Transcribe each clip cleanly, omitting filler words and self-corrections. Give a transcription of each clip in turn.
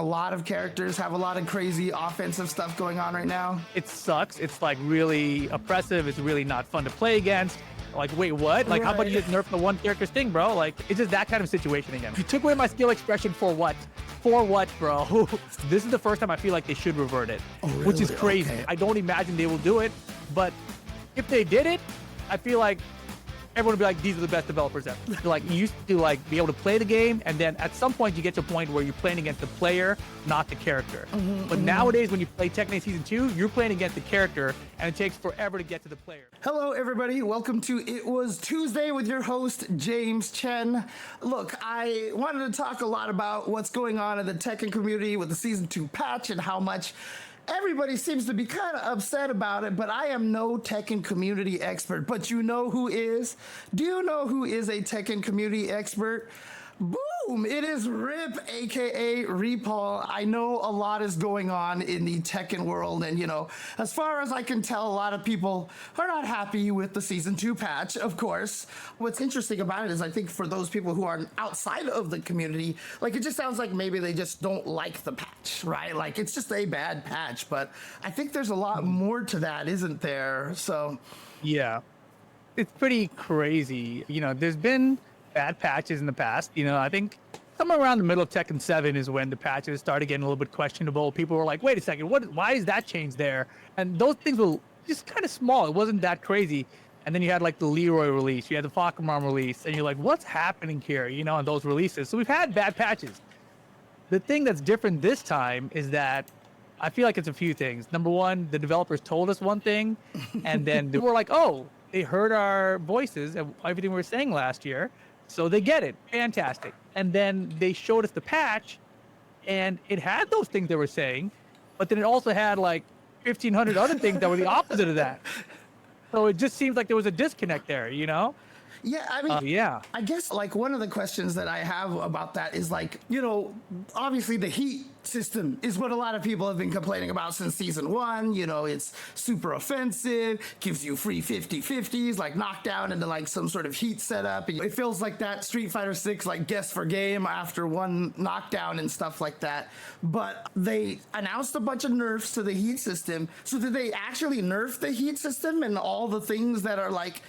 A lot of characters have a lot of crazy offensive stuff going on right now. It sucks. It's like really oppressive. It's really not fun to play against. Like, wait, what? Like, how about you just nerf the one character's thing, bro? Like, it's just that kind of situation again. You took away my skill expression for what? For what, bro? This is the first time I feel like they should revert it, really? Which is crazy. Okay. I don't imagine they will do it, but if they did it, I feel like everyone would be like, these are the best developers ever. Like, you used to like be able to play the game, and then at some point you get to a point where you're playing against the player, not the character. But nowadays, when you play Tekken Season 2, you're playing against the character, and it takes forever to get to the player. Hello, everybody. Welcome to It Was Tuesday with your host, James Chen. Look, I wanted to talk a lot about what's going on in the Tekken community with the Season 2 patch and how much everybody seems to be kind of upset about it, but I am no Tekken community expert. But you know who is? Do you know who is a Tekken community expert? Boom! It is Rip, aka Repaul. I know a lot is going on in the Tekken world, and you know, as far as I can tell, a lot of people are not happy with the Season 2 patch, of course. What's interesting about it is I think for those people who are outside of the community, like it just sounds like maybe they just don't like the patch, right? Like it's just a bad patch, but I think there's a lot more to that, isn't there? So Yeah, it's pretty crazy. You know, there's been bad patches in the past. You know, I think somewhere around the middle of Tekken 7 is when the patches started getting a little bit questionable. People were like, wait a second, why is that change there? And those things were just kind of small. It wasn't that crazy. And then you had like the Leroy release, you had the Fakamam release, and you're like, what's happening here? You know, on those releases. So we've had bad patches. The thing that's different this time is that I feel like it's a few things. Number one, the developers told us one thing, and then they were like, oh, they heard our voices and everything we were saying last year. So they get it. Fantastic. And then they showed us the patch, and it had those things they were saying, but then it also had like 1,500 other things that were the opposite of that. So it just seems like there was a disconnect there, you know? yeah, I mean, Yeah. I guess like one of the questions that I have about that is like, you know, obviously the heat system is what a lot of people have been complaining about since Season 1. You know, it's super offensive, gives you free 50-50s, like knockdown into like some sort of heat setup. It feels like that Street Fighter 6 like guess for game after one knockdown and stuff like that. But they announced a bunch of nerfs to the heat system. So did they actually nerf the heat system, and all the things that are like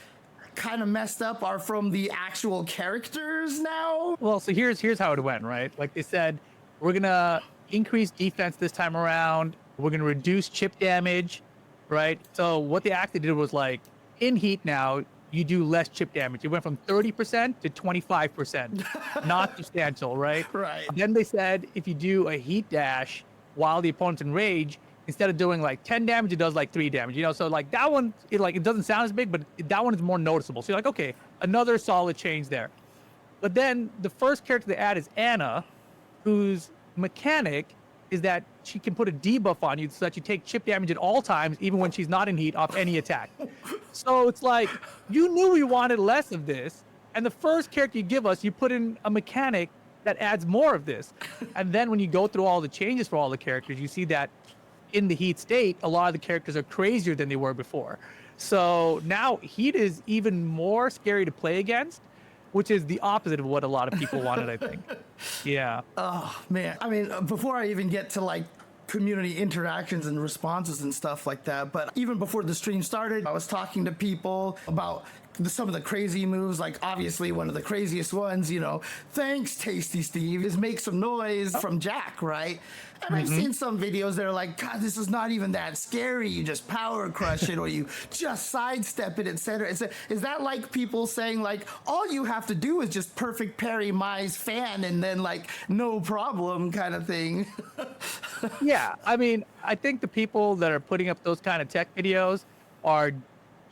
kind of messed up are from the actual characters now? Well, so here's how it went, right? Like they said, we're gonna increase defense this time around. We're gonna reduce chip damage, right? So what they actually did was like, in heat now, you do less chip damage. It went from 30% to 25%. Not substantial, right? Right. Then they said if you do a heat dash while the opponent's in rage, instead of doing like 10 damage, it does like 3 damage, you know? So like that one, it doesn't sound as big, but that one is more noticeable. So you're like, okay, another solid change there. But then the first character they add is Anna, whose mechanic is that she can put a debuff on you so that you take chip damage at all times, even when she's not in heat, off any attack. So it's like, you knew we wanted less of this, and the first character you give us, you put in a mechanic that adds more of this. And then when you go through all the changes for all the characters, you see that in the heat state, a lot of the characters are crazier than they were before. So now heat is even more scary to play against, which is the opposite of what a lot of people wanted, I think. Yeah. Oh man, I mean, before I even get to like community interactions and responses and stuff like that, but even before the stream started, I was talking to people about some of the crazy moves. Like obviously one of the craziest ones, you know, thanks Tasty Steve, is make some noise from Jack, right? And I've seen some videos that are like, God, this is not even that scary. You just power crush it, or you just sidestep it, etc. Is that like people saying like, all you have to do is just perfect parry Mai's fan and then like no problem kind of thing? Yeah. I mean, I think the people that are putting up those kind of tech videos are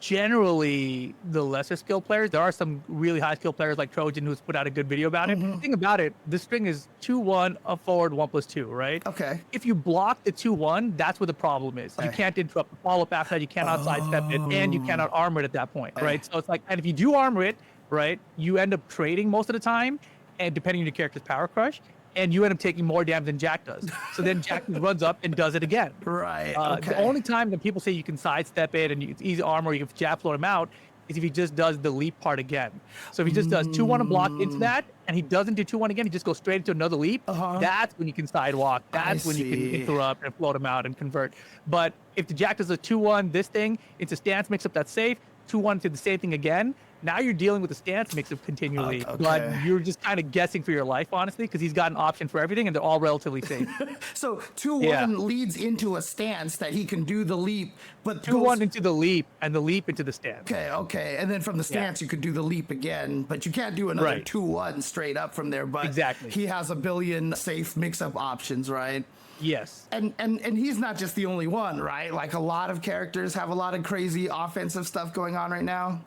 generally the lesser skill players. There are some really high skill players like Trojan who's put out a good video about it. The thing about it, the string is 2-1, up forward, 1+2, right? Okay. If you block the 2-1, that's what the problem is. You can't interrupt the follow-up after that, you cannot sidestep it, and you cannot armor it at that point, right? So it's like, and if you do armor it, right, you end up trading most of the time, and depending on your character's power crush, and you end up taking more damage than Jack does. So then Jack runs up and does it again. Right. The only time that people say you can sidestep it and it's easy armor, you can jab float him out, is if he just does the leap part again. So if he just does 2-1 and block into that, and he doesn't do 2-1 again, he just goes straight into another leap, that's when you can sidewalk. That's when you can interrupt and float him out and convert. But if the Jack does a 2-1, this thing, into stance mix-up that's safe, 2-1 to the same thing again, now you're dealing with the stance mix-up continually, but you're just kind of guessing for your life, honestly, because he's got an option for everything, and they're all relatively safe. So 2-1 leads into a stance that he can do the leap, but 2-1 into the leap, and the leap into the stance. Okay. And then from the stance, you could do the leap again, but you can't do another 2-1 straight up from there. But he has a billion safe mix-up options, right? Yes. And he's not just the only one, right? Like a lot of characters have a lot of crazy offensive stuff going on right now.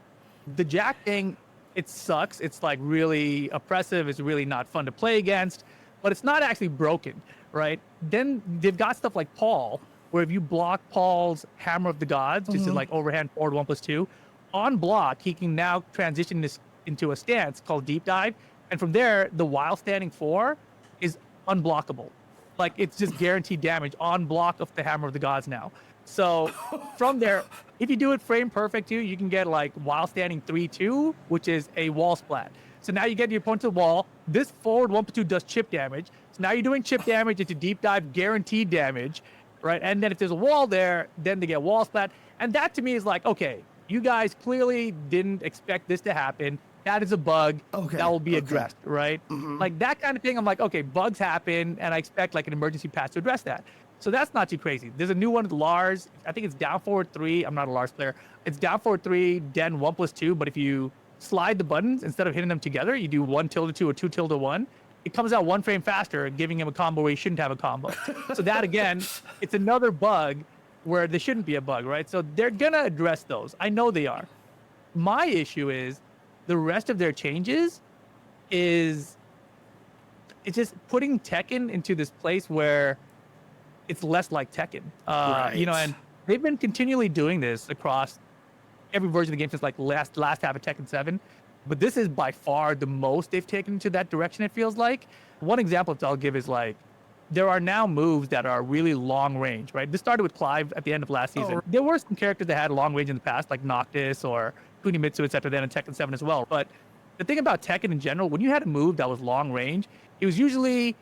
The Jack thing, it sucks. It's like really oppressive. It's really not fun to play against, but it's not actually broken, right? Then they've got stuff like Paul, where if you block Paul's Hammer of the Gods, just in like overhand forward 1+2, on block, he can now transition this into a stance called Deep Dive. And from there, the while standing 4 is unblockable. Like it's just guaranteed damage on block of the Hammer of the Gods now. So from there, if you do it frame perfect too, you can get like while standing 3-2, which is a wall splat. So now you get your opponent to the wall. This forward 1+2 does chip damage. So now you're doing chip damage into deep dive guaranteed damage, right? And then if there's a wall there, then they get wall splat. And that to me is like, okay, you guys clearly didn't expect this to happen. That is a bug that will be addressed, right? Like that kind of thing. I'm like, okay, bugs happen, and I expect like an emergency patch to address that. So that's not too crazy. There's a new one with Lars. I think it's down forward 3. I'm not a Lars player. It's down forward 3, den 1+2. But if you slide the buttons, instead of hitting them together, you do 1-2 or 2-1. It comes out 1 frame faster, giving him a combo where he shouldn't have a combo. So that, again, it's another bug where there shouldn't be a bug, right? So they're going to address those. I know they are. My issue is the rest of their changes is it's just putting Tekken into this place where it's less like Tekken, you know, and they've been continually doing this across every version of the game since like last half of Tekken 7. But this is by far the most they've taken to that direction, it feels like. One example I'll give is like, there are now moves that are really long range, right? This started with Clive at the end of last season. There were some characters that had long range in the past, like Noctis or Kunimitsu, etc., then in Tekken 7 as well. But the thing about Tekken in general, when you had a move that was long range, it was usually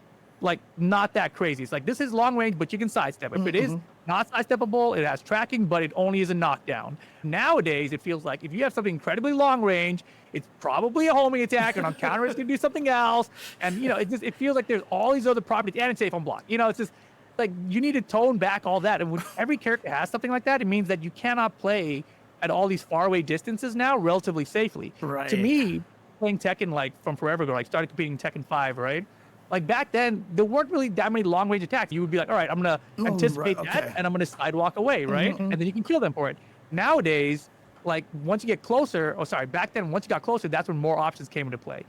like not that crazy. It's like, this is long range, but you can sidestep. If it is not sidesteppable, it has tracking, but it only is a knockdown. Nowadays, it feels like if you have something incredibly long range, it's probably a homing attack, and on counter it's going to do something else. And, you know, it feels like there's all these other properties, and it's safe on block. You know, it's just like you need to tone back all that. And when every character has something like that, it means that you cannot play at all these faraway distances now relatively safely. Right. To me, playing Tekken like from forever ago, like started competing in Tekken 5, right? Like back then, there weren't really that many long range attacks. You would be like, all right, I'm going to anticipate that, and I'm going to sidewalk away, right? And then you can kill them for it. Nowadays, like once you get closer, back then, once you got closer, that's when more options came into play.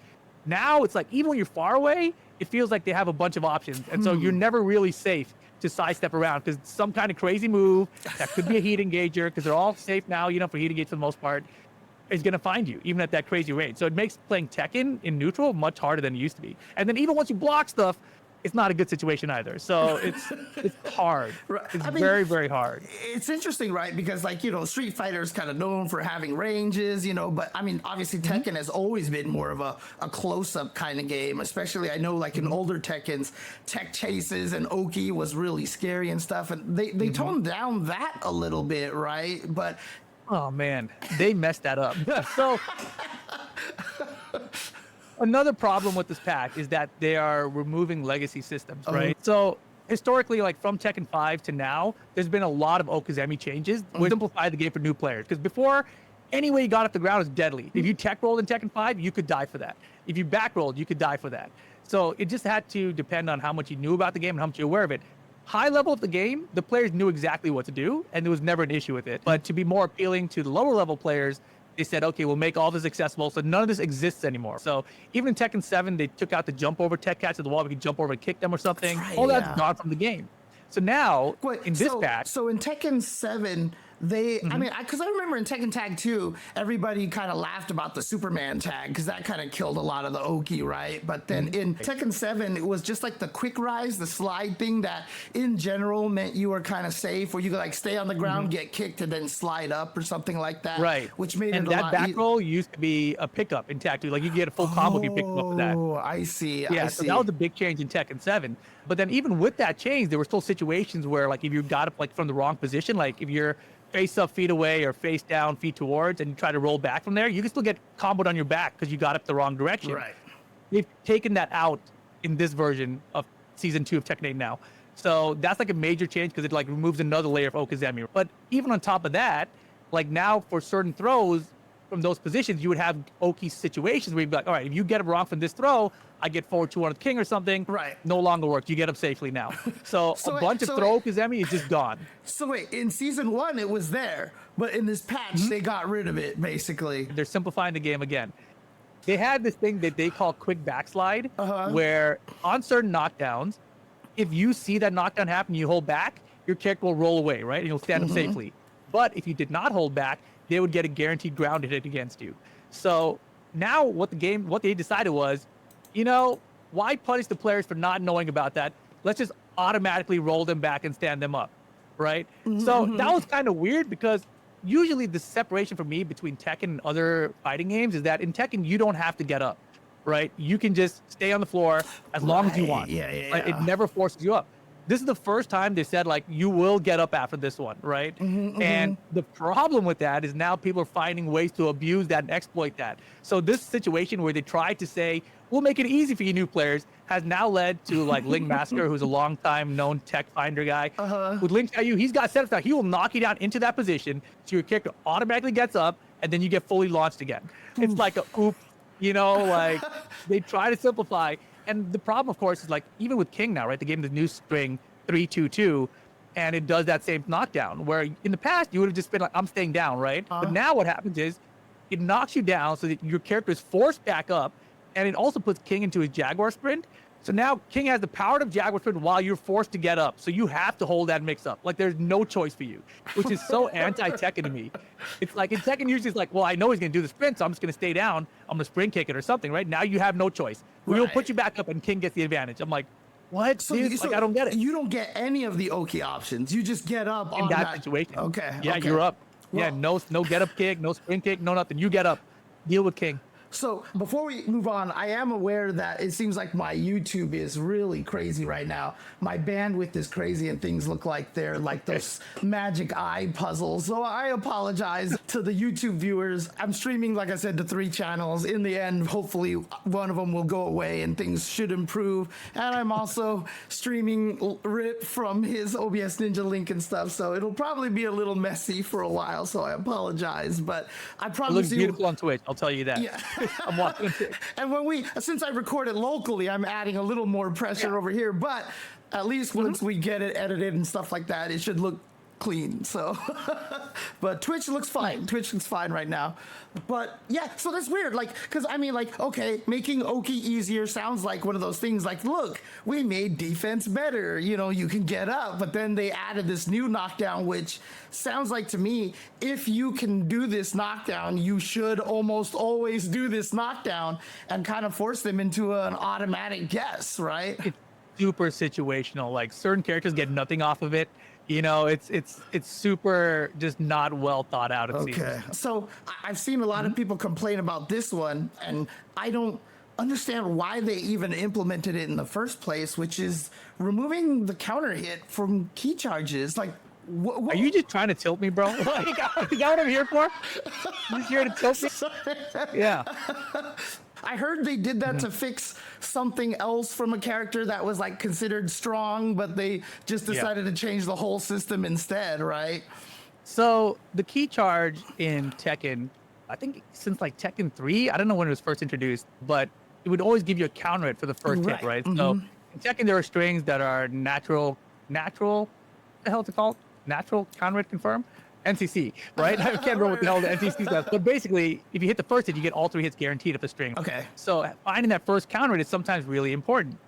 Now it's like, even when you're far away, it feels like they have a bunch of options. And so you're never really safe to sidestep around because some kind of crazy move that could be a heat engager, because they're all safe now, you know, for heat engage for the most part, is going to find you, even at that crazy range. So it makes playing Tekken in neutral much harder than it used to be. And then even once you block stuff, it's not a good situation either. So it's hard. It's very, very hard. It's interesting, right? Because like, you know, Street Fighter is kind of known for having ranges, you know, but I mean, obviously Tekken has always been more of a close-up kind of game, especially I know like in older Tekkens, tech chases and Oki was really scary and stuff. And they toned down that a little bit, right? But oh man, they messed that up. So another problem with this patch is that they are removing legacy systems, right? So historically, like from Tekken 5 to now, there's been a lot of Okazemi changes which simplify the game for new players. Because before, any way you got off the ground was deadly. If you tech rolled in Tekken 5, you could die for that. If you back rolled, you could die for that. So it just had to depend on how much you knew about the game and how much you're aware of it. High level of the game, the players knew exactly what to do, and there was never an issue with it. But to be more appealing to the lower level players, they said, okay, we'll make all this accessible, so none of this exists anymore. So even in Tekken 7, they took out the jump over tech cats at the wall. We could jump over and kick them or something. All that's gone from the game. So now, in this patch... So in Tekken 7, I mean, because I remember in Tekken Tag 2, everybody kind of laughed about the Superman tag because that kind of killed a lot of the Oki, right? But then in Tekken 7, it was just like the quick rise, the slide thing that in general meant you were kind of safe, where you could like stay on the ground, get kicked, and then slide up or something like that. Right. Which made and it a that lot back roll used to be a pickup in Tag 2. Like you get a full combo if you pick them up for that. Oh, I see. Yeah, I so see. that was a big change in Tekken 7. But then even with that change, there were still situations where like if you got up like from the wrong position, like if you're face up, feet away, or face down, feet towards, and you try to roll back from there, you can still get comboed on your back because you got up the wrong direction. Right. They've taken that out in this version of Season 2 of Tekken 8 now. So that's like a major change because it like removes another layer of Okazemi. But even on top of that, like now for certain throws from those positions, you would have Oki situations where you'd be like, all right, if you get up wrong from this throw, I get forward 2 on the king or something. Right. No longer works. You get up safely now. So, a bunch of throw Okazemi is just gone. So wait, in Season 1, it was there, but in this patch, they got rid of it, basically. They're simplifying the game again. They had this thing that they call quick backslide, where on certain knockdowns, if you see that knockdown happen, you hold back, your character will roll away, right? And you'll stand up safely. But if you did not hold back, they would get a guaranteed ground hit against you. So now what they decided was, you know, why punish the players for not knowing about that? Let's just automatically roll them back and stand them up, right? So that was kind of weird because usually the separation for me between Tekken and other fighting games is that in Tekken, you don't have to get up, right? You can just stay on the floor as long as you want. Right? It never forces you up. This is the first time they said, like, you will get up after this one, right? And the problem with that is now people are finding ways to abuse that and exploit that. So this situation where they tried to say, we'll make it easy for you new players, has now led to, like, Ling Massacre, who's a long-time known tech finder guy. With Ling Xiaoyu, he's got set up that he will knock you down into that position, so your character automatically gets up, and then you get fully launched again. It's like a oop, you know, like, they try to simplify. And the problem, of course, is like even with King now, right? They gave him the new string 3-2-2, and it does that same knockdown. Where in the past you would have just been like, I'm staying down, right? But now what happens is it knocks you down so that your character is forced back up, and it also puts King into his Jaguar sprint. So now King has the power of Jaguar sprint while you're forced to get up. So you have to hold that mix up. Like there's no choice for you, which is so anti-Tekken to me. It's like in Tekken usually it's like, well, I know he's going to do the sprint, so I'm just going to stay down. I'm going to sprint kick it or something, right? Now you have no choice. We'll put you back up and King gets the advantage. I'm like, what? So, like, I don't get it. You don't get any of the Oki options. You just get up in on that situation. Okay. Yeah, okay. you're up. Well, yeah, no get up kick, no sprint kick, no nothing. You get up. Deal with King. So before we move on, I am aware that it seems like my YouTube is really crazy right now. My bandwidth is crazy and things look like they're like those magic eye puzzles. So I apologize to the YouTube viewers. I'm streaming, like I said, to 3 channels. In the end, hopefully one of them will go away and things should improve. And I'm also streaming Rip from his OBS Ninja link and stuff. So it'll probably be a little messy for a while. So I apologize, but I promise It looks you. beautiful on Twitch. I'll tell you that. Yeah. I'm watching it. And since I record it locally, I'm adding a little more pressure over here, but at least once we get it edited and stuff like that, it should look clean. So, but Twitch looks fine. Twitch looks fine right now. But yeah, so that's weird. Like, cause I mean, like, okay, making Oki easier sounds like one of those things like, look, we made defense better. You know, you can get up, but then they added this new knockdown, which sounds like to me, if you can do this knockdown, you should almost always do this knockdown and kind of force them into an automatic guess, right? It's super situational. Like certain characters get nothing off of it. You know, it's super just not well thought out. It seems. So I've seen a lot of people complain about this one, and I don't understand why they even implemented it in the first place, which is removing the counter hit from key charges. Like, are you just trying to tilt me, bro? Like, you got what I'm here for? I'm just here to tilt me. Yeah. I heard they did that to fix something else from a character that was like considered strong, but they just decided to change the whole system instead, right? So the key charge in Tekken, I think since like Tekken 3, I don't know when it was first introduced, but it would always give you a counter hit for the first hit, right? So in Tekken, there are strings that are natural, what the hell is it called? Natural counter hit confirm? NCC, right? I can't remember what the hell the NCC does. But basically, if you hit the first hit, you get all 3 hits guaranteed of the string. Okay. So finding that first counter hit is sometimes really important.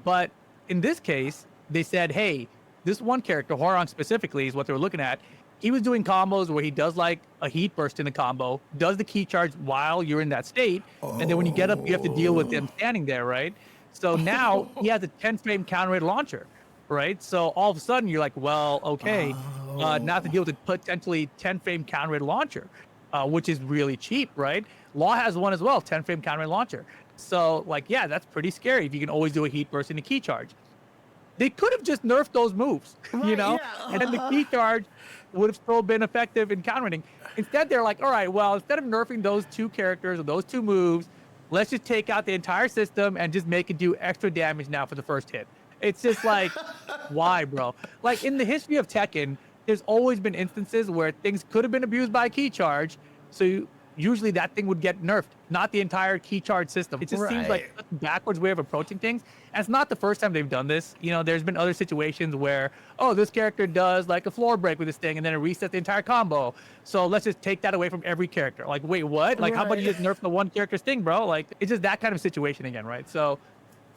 But in this case, they said, hey, this one character, Horong specifically, is what they were looking at. he was doing combos where he does like a heat burst in a combo, does the key charge while you're in that state, and then when you get up, you have to deal with him standing there, right? So now he has a 10 frame counter rate launcher, right? So all of a sudden you're like, well, okay, now I have to deal with a potentially 10 frame counter rate launcher, which is really cheap, right? Law has one as well, 10 frame counter rate launcher. So like, yeah, that's pretty scary if you can always do a heat burst and a key charge. They could have just nerfed those moves, you know, and then the key charge would have still been effective in countering. Instead, they're like, all right, well, instead of nerfing those two characters or those two moves, let's just take out the entire system and just make it do extra damage now for the first hit. It's just like, why, bro? Like in the history of Tekken, there's always been instances where things could have been abused by a key charge. So usually that thing would get nerfed, not the entire key charge system. It just seems like a backwards way of approaching things. And it's not the first time they've done this. You know, there's been other situations where, oh, this character does like a floor break with this thing and then it resets the entire combo. So let's just take that away from every character. Like, wait, what? Like, how about you just nerf the one character's thing, bro? Like, it's just that kind of situation again, right? So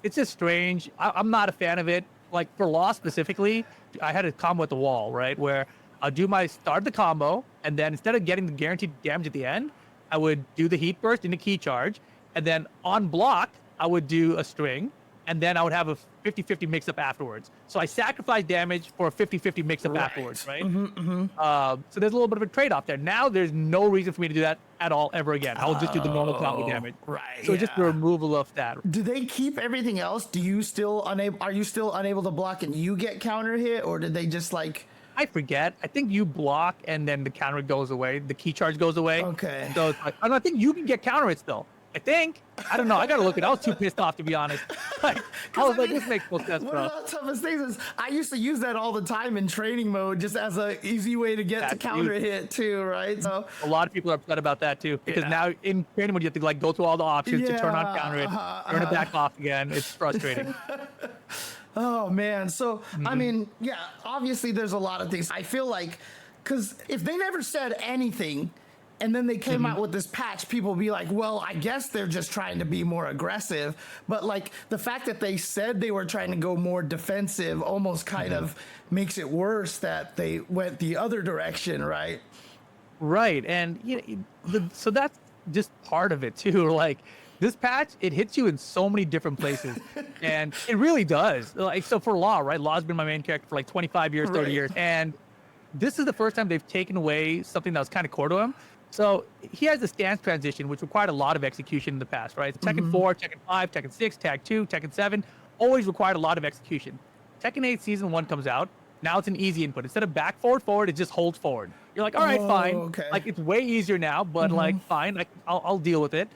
it's just strange. I'm not a fan of it. Like for Law specifically, I had a combo at the wall, right? Where I'll do my start the combo and then instead of getting the guaranteed damage at the end, I would do the heat burst into key charge, and then on block, I would do a string, and then I would have a 50-50 mix-up afterwards. So I sacrifice damage for a 50-50 mix-up afterwards, right? So there's a little bit of a trade-off there. Now there's no reason for me to do that at all ever again. I'll just do the normal combo damage. So just the removal of that. Do they keep everything else? Are you still unable to block and you get counter hit, or did they just like... I forget. I think you block and then the counter goes away. The key charge goes away. Okay. So it's like, I think you can get counter hit still. I think. I don't know. I gotta look it. I was too pissed off to be honest. Like, I was like, this makes no sense, bro. One of the toughest things is I used to use that all the time in training mode, just as an easy way to get to counter hit too, right? So a lot of people are upset about that too, because now in training mode you have to like go through all the options to turn on counter hit, turn it back off again. It's frustrating. Oh man. So I mean, yeah, obviously there's a lot of things. I feel like, because if they never said anything and then they came out with this patch, people will be like, well, I guess they're just trying to be more aggressive. But like the fact that they said they were trying to go more defensive almost kind of makes it worse that they went the other direction, right? Right. And you know, so that's just part of it too. Like this patch, it hits you in so many different places, and it really does. Like, so for Law, right? Law's been my main character for like 25 years, 30 years, and this is the first time they've taken away something that was kind of core to him. So he has the stance transition, which required a lot of execution in the past, right? Tekken 4, Tekken 5, Tekken 6, Tag 2, Tekken 7, always required a lot of execution. Tekken 8 Season 1 comes out. Now it's an easy input. Instead of back, forward, it just holds forward. You're like, all right, fine. Okay. Like, it's way easier now, but like, fine, like, I'll deal with it.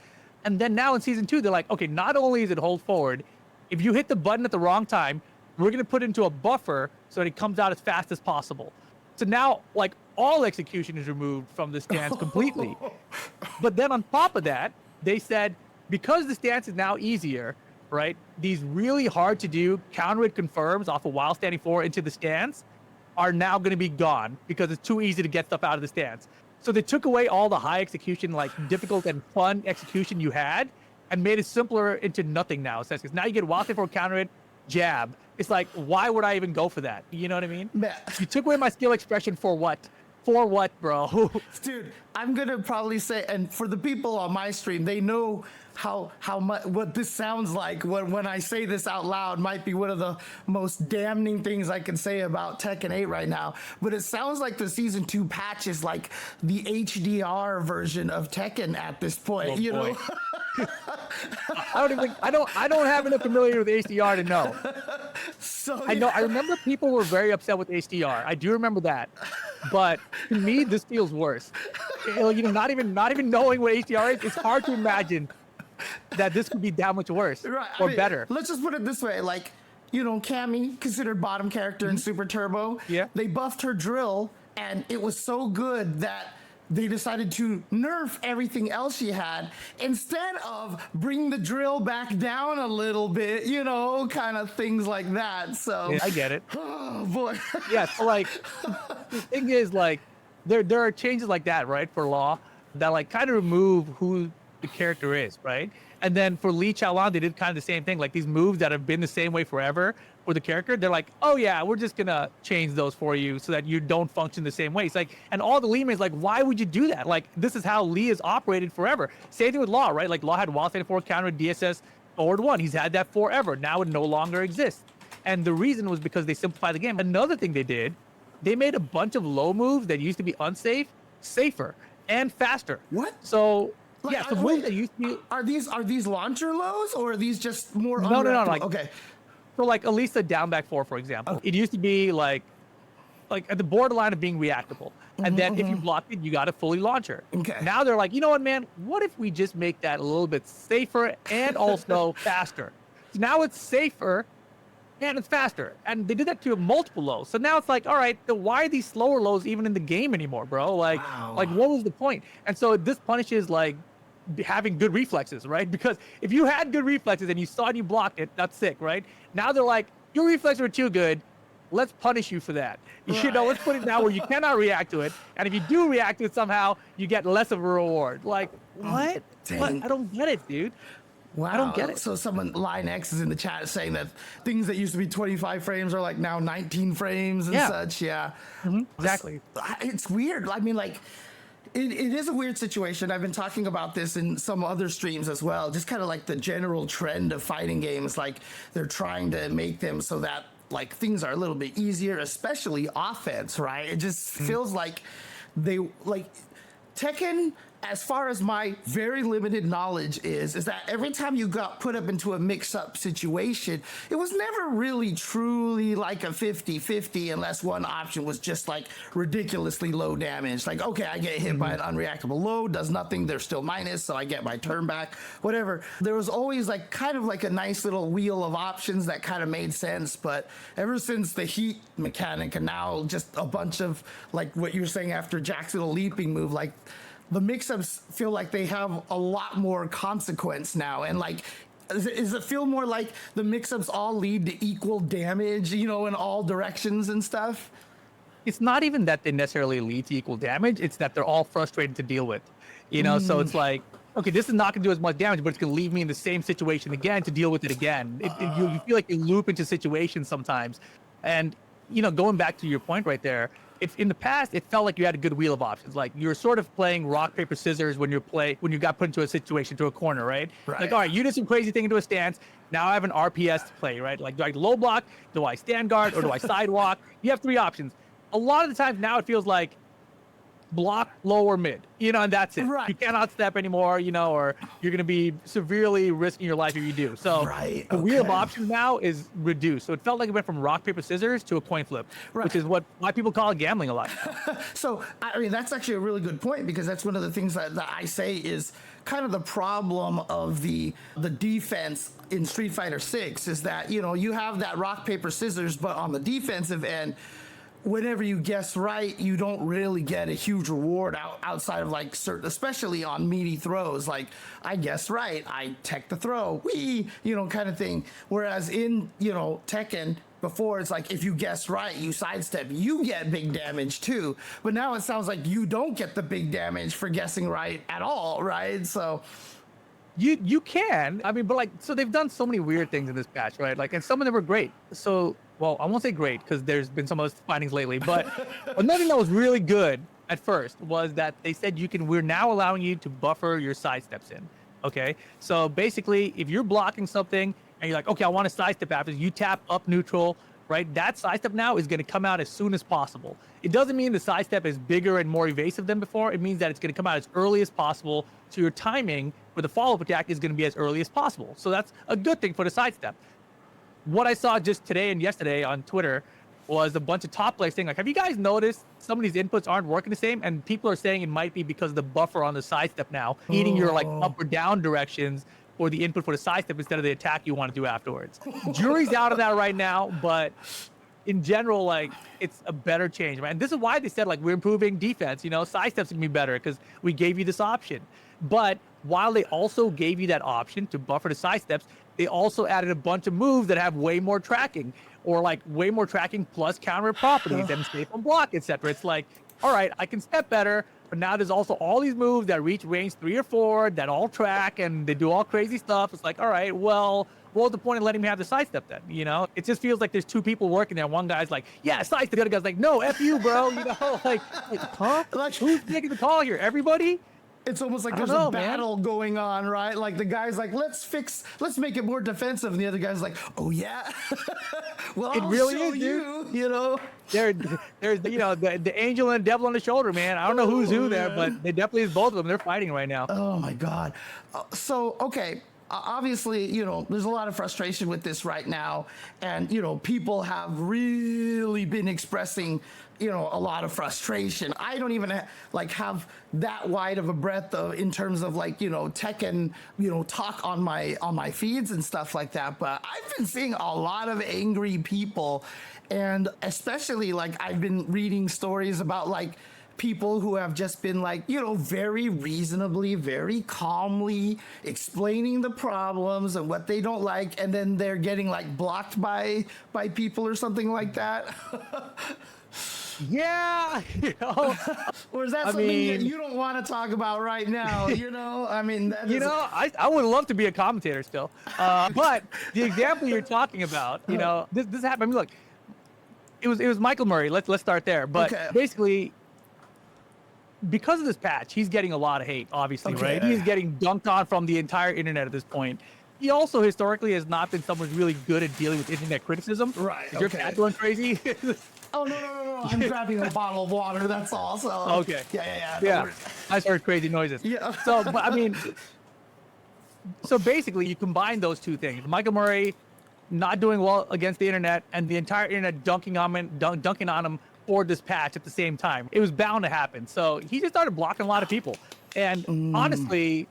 And then now in Season 2, they're like, okay, not only is it hold forward, if you hit the button at the wrong time, we're going to put it into a buffer so that it comes out as fast as possible. So now, like, all execution is removed from the stance completely. But then on top of that, they said, because the stance is now easier, right, these really hard to do counter hit confirms off of while standing forward into the stance are now going to be gone because it's too easy to get stuff out of the stance. So they took away all the high execution, like difficult and fun execution you had, and made it simpler into nothing now. So now you get while standing forward counter hit, jab. It's like, why would I even go for that? You know what I mean? You took away my skill expression for what? For what, bro? Dude, I'm gonna probably say, and for the people on my stream, they know how much what this sounds like when I say this out loud. Might be one of the most damning things I can say about Tekken 8 right now. But it sounds like the Season 2 patch is like the HDR version of Tekken at this point. You know? I don't have enough familiarity with HDR to know. So I know. I remember people were very upset with HDR. I do remember that. But to me, this feels worse. You know, not even knowing what HDR is, it's hard to imagine that this could be that much worse or better. Let's just put it this way, like, you know, Cammy, considered bottom character in Super Turbo. Yeah. They buffed her drill, and it was so good that they decided to nerf everything else she had instead of bring the drill back down a little bit, you know, kind of things like that. So yeah, I get it. Oh boy. Yeah, so like the thing is, like, there are changes like that, right, for Law that like kind of remove who the character is, right? And then for Lee Chaolan, they did kind of the same thing. Like these moves that have been the same way forever for the character, they're like, oh yeah, we're just gonna change those for you so that you don't function the same way. It's like, and all the Lee mains like, why would you do that? Like this is how Lee has operated forever. Same thing with Law, right? Like Law had wild stand 4 counter DSS forward 1. He's had that forever. Now it no longer exists. And the reason was because they simplified the game. Another thing they did, they made a bunch of low moves that used to be unsafe, safer and faster. What? So Like, yeah, so moves that used to be are these launcher lows or are these just more? no, like okay. So like Elisa down back 4, for example, Oh. it used to be like at the borderline of being reactable. And then if you blocked it, you got a fully launcher. Okay. Now they're like, you know what, man? What if we just make that a little bit safer and also faster? So now it's safer and it's faster. And they did that to multiple lows. So now it's like, all right, then why are these slower lows even in the game anymore, bro? Like, Wow. like what was the point? And so this punishes like having good reflexes, right? Because if you had good reflexes and you saw and you blocked it, that's sick, right? Now they're like, your reflexes are too good. Let's punish you for that. You know, let's put it now where you cannot react to it. And if you do react to it somehow, you get less of a reward. Like, what? What? I don't get it, dude. Wow. I don't get it. So someone, Line X is in the chat saying that things that used to be 25 frames are like now 19 frames and such. Yeah. Exactly. It's weird. I mean, like, it is a weird situation. I've been talking about this in some other streams as well. Just kind of like the general trend of fighting games. Like, they're trying to make them so that, like, things are a little bit easier, especially offense, right? It just feels like they, like, Tekken, as far as my very limited knowledge is that every time you got put up into a mix-up situation, it was never really truly like a 50-50 unless one option was just like ridiculously low damage. Like, okay, I get hit by an unreactable low, does nothing, they're still minus, so I get my turn back, whatever. There was always like kind of like a nice little wheel of options that kind of made sense, but ever since the heat mechanic and now just a bunch of like what you were saying after Jack's little leaping move, like the mix-ups feel like they have a lot more consequence now. And like, does it feel more like the mix-ups all lead to equal damage, you know, in all directions and stuff? It's not even that they necessarily lead to equal damage. It's that they're all frustrated to deal with, you know? So it's like, okay, this is not going to do as much damage, but it's going to leave me in the same situation again to deal with it again. You feel like you loop into situations sometimes. And, you know, going back to your point right there, if in the past it felt like you had a good wheel of options, like you're sort of playing rock paper scissors when you got put into a situation, to a corner, right? Like, all right, you did some crazy thing into a stance. Now I have an RPS to play, right? Like, do I low block? Do I stand guard? Or do I sidewalk? You have 3 options. A lot of the times now it feels like block, low, or mid, you know, and that's it. Right. You cannot step anymore, you know, or you're going to be severely risking your life if you do. So the wheel of options now is reduced. So it felt like it went from rock, paper, scissors to a coin flip, which is why people call it gambling a lot. So, I mean, that's actually a really good point, because that's one of the things that I say is kind of the problem of the defense in Street Fighter 6 is that, you know, you have that rock, paper, scissors, but on the defensive end, whenever you guess right, you don't really get a huge reward outside of like certain, especially on meaty throws. Like, I guess right, I tech the throw, wee, you know, kind of thing. Whereas in, you know, Tekken, before it's like if you guess right, you sidestep, you get big damage too. But now it sounds like you don't get the big damage for guessing right at all, right? So you can, I mean, but like, so they've done so many weird things in this patch, right? Like, and some of them were great. So, well, I won't say great because there's been some of those findings lately, but another thing that was really good at first was that they said we're now allowing you to buffer your sidesteps in. Okay. So basically, if you're blocking something and you're like, okay, I want to sidestep after, you tap up neutral, right? That sidestep now is going to come out as soon as possible. It doesn't mean the sidestep is bigger and more evasive than before. It means that it's going to come out as early as possible. So your timing for the follow-up attack is going to be as early as possible. So that's a good thing for the sidestep. What I saw just today and yesterday on Twitter was a bunch of top players saying, like, have you guys noticed some of these inputs aren't working the same? And people are saying it might be because of the buffer on the sidestep now, eating your like up or down directions for the input for the sidestep instead of the attack you want to do afterwards. Jury's out on that right now, but in general, like, it's a better change, man. And this is why they said, like, we're improving defense, you know, sidesteps can be better because we gave you this option. But while they also gave you that option to buffer the sidesteps, they also added a bunch of moves that have way more tracking, or like way more tracking plus counter properties and escape on block, etc. It's like, all right, I can step better, But now there's also all these moves that reach range 3 or 4 that all track and they do all crazy stuff. It's like, all right, well, what's the point of letting me have the sidestep then? You know, it just feels like there's two people working there. One guy's like, yeah, sidestep. The other guy's like, no, F you, bro. You know, like huh? Like, who's making the call here? Everybody? it's almost like I there's don't know, a battle going on, right? Like the guy's like, let's make it more defensive, and the other guy's like, oh yeah, well, It I'll really show is, dude. you know. There's you know the angel and the devil on the shoulder, man. I don't know who's who there, but they definitely is both of them. They're fighting right now. Oh my God. So, okay. Obviously, you know, there's a lot of frustration with this right now. And, you know, people have really been expressing, you know, a lot of frustration. I don't even have that wide of a breadth in terms of like, you know, Tekken, you know, talk on my feeds and stuff like that. But I've been seeing a lot of angry people. And especially like I've been reading stories about like, people who have just been like, you know, very reasonably, very calmly explaining the problems and what they don't like, and then they're getting like blocked by people or something like that. Yeah, you know. Or is that something that you don't want to talk about right now? You know, I mean, I would love to be a commentator still, but the example you're talking about, you know, this happened. I mean, look, it was Michael Murray. Let's start there. But basically, because of this patch, he's getting a lot of hate, obviously, right? He's getting dunked on from the entire internet at this point. He also historically has not been someone who's really good at dealing with internet criticism. Right. Is your cat going crazy? Oh, no. I'm grabbing a bottle of water. That's all. So. Okay. Yeah. I heard crazy noises. Yeah. So, but I mean, so basically, you combine those two things. Michael Murray not doing well against the internet, and the entire internet dunking on him for this patch at the same time. It was bound to happen. So he just started blocking a lot of people. And honestly,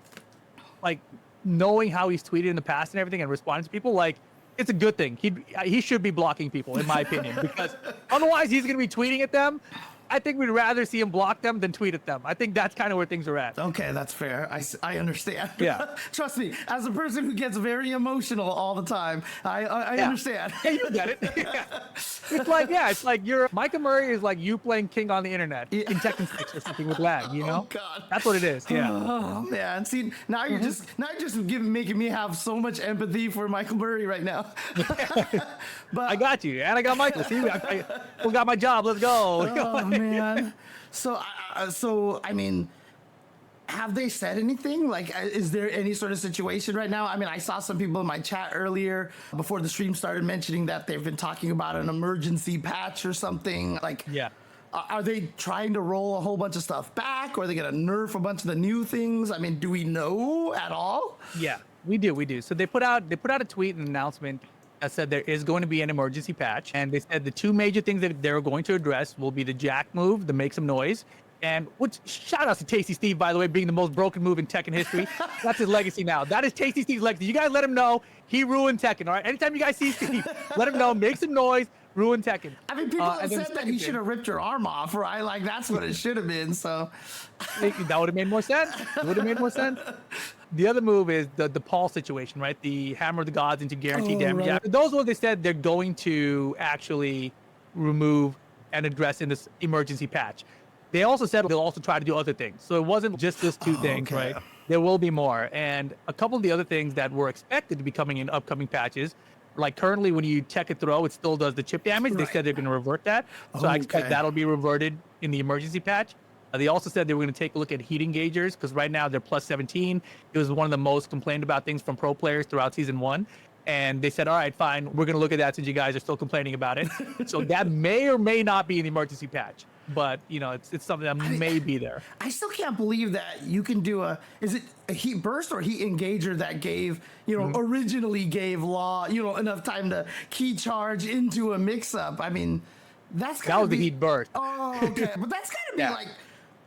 like knowing how he's tweeted in the past and everything and responding to people, like it's a good thing. He should be blocking people, in my opinion, because otherwise he's going to be tweeting at them. I think we'd rather see him block them than tweet at them. I think that's kind of where things are at. Okay, that's fair. I understand. Yeah. Trust me, as a person who gets very emotional all the time, I understand. Yeah, you get it. Yeah. It's like Micah Murray is like you playing King on the internet in Tekken 6 or something with lag, you know? Oh, God. That's what it is. Yeah. Oh, man. See, now you're just making me have so much empathy for Michael Murray right now. But I got you, and I got Michael. See, I got my job. Let's go. Oh, man. So I mean, have they said anything? Like, is there any sort of situation right now? I mean, I saw some people in my chat earlier before the stream started mentioning that they've been talking about an emergency patch or something. Like, yeah. Are they trying to roll a whole bunch of stuff back, or are they going to nerf a bunch of the new things? I mean, do we know at all? Yeah, we do. So they put out a tweet and announcement that said there is going to be an emergency patch, and they said the two major things that they're going to address will be the jack move, the make some noise, and which shout out to Tasty Steve, by the way, being the most broken move in Tekken history. That's his legacy now. That is Tasty Steve's legacy. You guys let him know he ruined Tekken. All right, anytime you guys see Steve, let him know, make some noise, ruin Tekken. I mean, people have said that he should have ripped your arm off, right? Like, that's what it should have been. So that would have made more sense. The other move is the Paul situation, right? The hammer of the gods into guaranteed damage. Right. Yeah, those ones they said they're going to actually remove and address in this emergency patch. They also said they'll also try to do other things. So it wasn't just those two things, right? There will be more. And a couple of the other things that were expected to be coming in upcoming patches, like currently when you tech a throw, it still does the chip damage. Right. They said they're going to revert that. So I expect that'll be reverted in the emergency patch. They also said they were going to take a look at heat engagers because right now they're plus 17. It was one of the most complained about things from pro players throughout season 1. And they said, all right, fine, we're going to look at that since you guys are still complaining about it. So that may or may not be in the emergency patch. But, you know, it's something that may be there. I still can't believe that you can do is it a heat burst or heat engager that gave, you know, originally gave Law, you know, enough time to key charge into a mix-up. I mean, that was the heat burst. Oh, okay. But that's got to be like,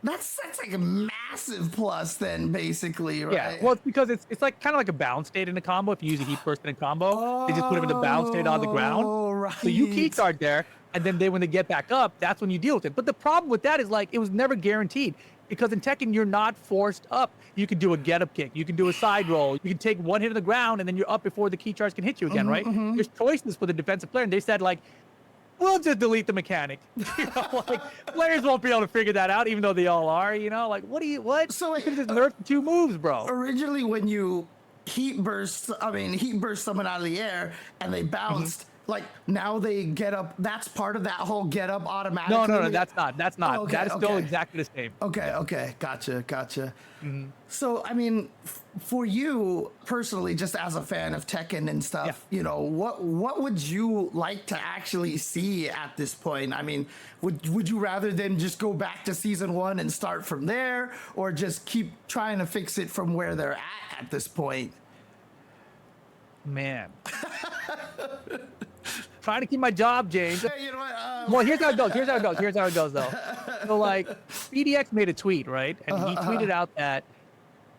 that's like a massive plus then, basically, right? Yeah, well, it's because it's like kind of like a bounce state in a combo. If you use a heat burst in a combo, they just put them in the bounce state on the ground. Right. So you key charge there, and then when they get back up, that's when you deal with it. But the problem with that is like it was never guaranteed. Because in Tekken, you're not forced up. You can do a get-up kick. You can do a side roll. You can take one hit on the ground, and then you're up before the key charge can hit you again, right? There's choices for the defensive player. And they said, like, we'll just delete the mechanic. Like players won't be able to figure that out, even though they all are. Like what? So You can just nerf the 2 moves, bro. originally when you heat burst someone out of the air and they bounced, like now they get up. That's part of that whole get up automatically. No, that's not. Oh, okay, that is still okay. exactly the same. Okay, gotcha. So, I mean, for you personally, just as a fan of Tekken and stuff, what would you like to actually see at this point? I mean, would you rather them just go back to season 1 and start from there, or just keep trying to fix it from where they're at this point? Man. Trying to keep my job, James. Hey, you know what? Well, here's how it goes, though. So, like, BDX made a tweet, right? And he tweeted out that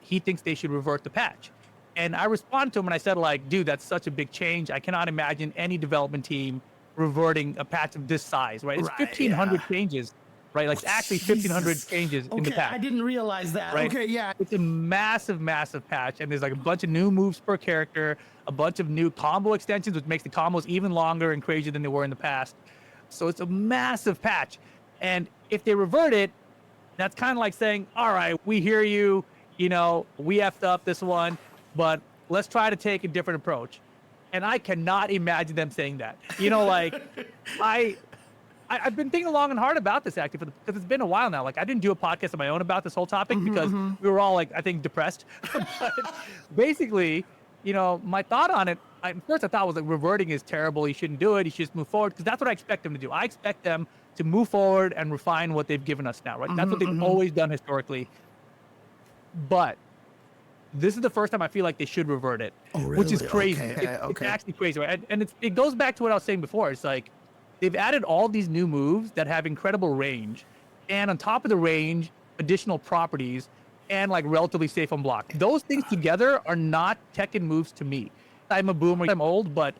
he thinks they should revert the patch. And I responded to him and I said, like, dude, that's such a big change. I cannot imagine any development team reverting a patch of this size, right? It's 1,500 changes, right? Like, it's actually 1,500 changes in the patch. I didn't realize that. Right? Okay, yeah. It's a massive patch, and there's like a bunch of new moves per character, a bunch of new combo extensions, which makes the combos even longer and crazier than they were in the past. So it's a massive patch. And if they revert it, that's kind of like saying, all right, we hear you, we effed up this one, but let's try to take a different approach. And I cannot imagine them saying that. I've been thinking long and hard about this actually because it's been a while now. Like I didn't do a podcast of my own about this whole topic because we were all like, I think, depressed. But basically, my thought on it, at first I thought was like reverting is terrible. You shouldn't do it. You should just move forward because that's what I expect them to do. I expect them to move forward and refine what they've given us now, right? That's what they've always done historically. But this is the first time I feel like they should revert it, which is crazy. Okay, it's actually crazy, right? And it goes back to what I was saying before. It's like, they've added all these new moves that have incredible range, and on top of the range, additional properties, and like relatively safe on block. Those things together are not Tekken moves to me. I'm a boomer, I'm old, but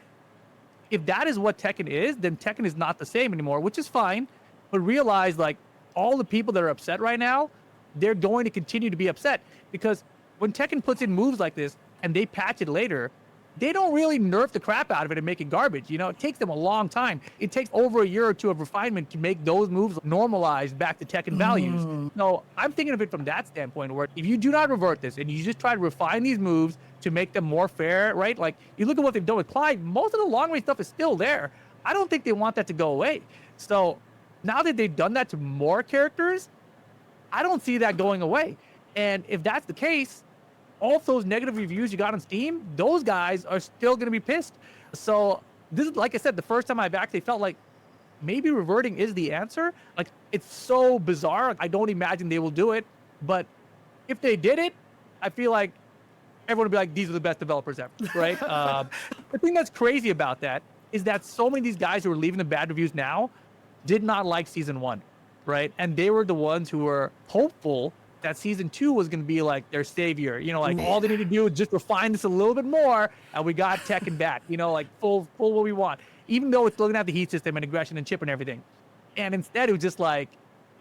if that is what Tekken is, then Tekken is not the same anymore, which is fine. But realize like all the people that are upset right now, they're going to continue to be upset because when Tekken puts in moves like this and they patch it later, they don't really nerf the crap out of it and make it garbage. It takes them a long time. It takes over a year or two of refinement to make those moves normalized back to Tekken values. So I'm thinking of it from that standpoint where if you do not revert this and you just try to refine these moves to make them more fair, right? Like you look at what they've done with Clyde, most of the long range stuff is still there. I don't think they want that to go away. So now that they've done that to more characters, I don't see that going away. And if that's the case, all of those negative reviews you got on Steam, those guys are still going to be pissed. So this is, like I said, the first time I've actually felt like maybe reverting is the answer. Like it's so bizarre. I don't imagine they will do it. But if they did it, I feel like everyone would be like, these are the best developers ever, right? The thing that's crazy about that is that so many of these guys who are leaving the bad reviews now did not like season 1, right? And they were the ones who were hopeful that season 2 was going to be like their savior, like all they need to do is just refine this a little bit more and we got Tekken back, like full what we want, even though it's looking at the heat system and aggression and chip and everything. And instead it was just like